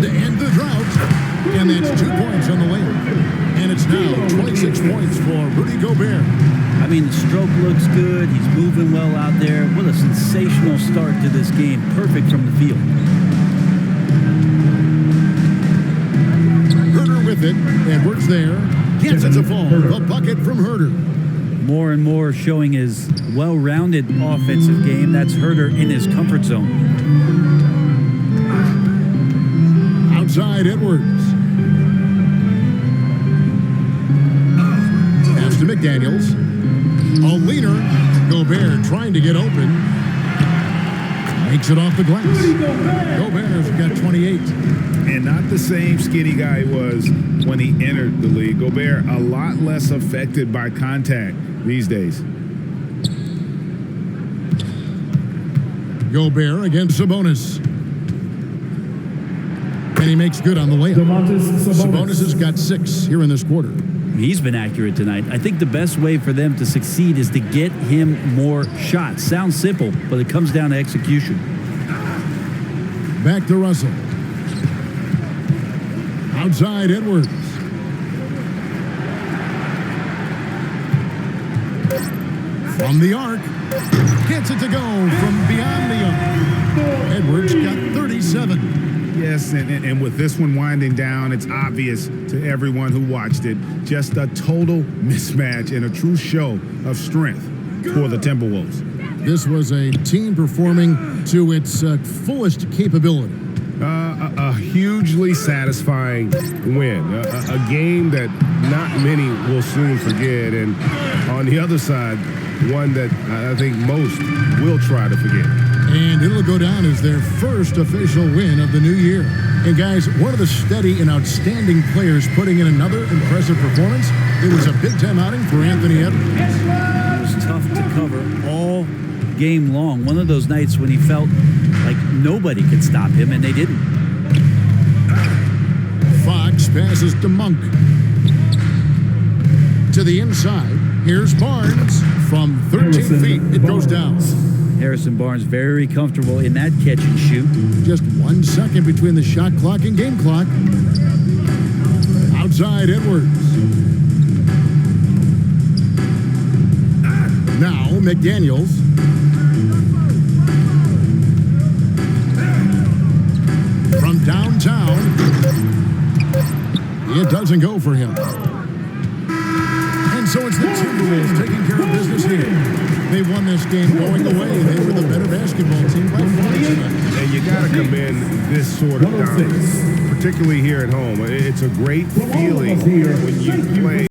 To end the drought, and that's 2 points on the way. And it's now 26 points for Rudy Gobert. I mean, the stroke looks good. He's moving well out there. What a sensational start to this game. Perfect from the field. Herter with it. Edwards there. Gets it to fall. A bucket from Herter. More and more showing his well-rounded offensive game. That's Herter in his comfort zone. Outside Edwards. Pass to McDaniels. A leaner. Gobert trying to get open. Makes it off the glass. Gobert's got 28. And not the same skinny guy he was when he entered the league. Gobert a lot less affected by contact these days. Gobert against Sabonis. And he makes good on the layup. Sabonis has got 6 here in this quarter. He's been accurate tonight. I think the best way for them to succeed is to get him more shots. Sounds simple, but it comes down to execution. Back to Russell. Outside Edwards. From the arc. Gets it to go from beyond the arc. Edwards got 37. Yes, and with this one winding down, it's obvious to everyone who watched it, just a total mismatch and a true show of strength for the Timberwolves. This was a team performing to its fullest capability. A hugely satisfying win, a game that not many will soon forget, and on the other side, one that I think most will try to forget. And it'll go down as their first official win of the new year. And guys, one of the steady and outstanding players putting in another impressive performance. It was a big-time outing for Anthony Edwards. It was tough to cover all game long. One of those nights when he felt like nobody could stop him, and they didn't. Fox passes to Monk. To the inside. Here's Barnes. From 13 feet, it goes down. Harrison Barnes very comfortable in that catch and shoot. Just 1 second between the shot clock and game clock. Outside Edwards. Now McDaniels. From downtown. It doesn't go for him. And so it's the Timberwolves taking care of business here. They won this game going away. They were the better basketball team by 40. And you got to commend this sort of dominance, particularly here at home. It's a great feeling when you play.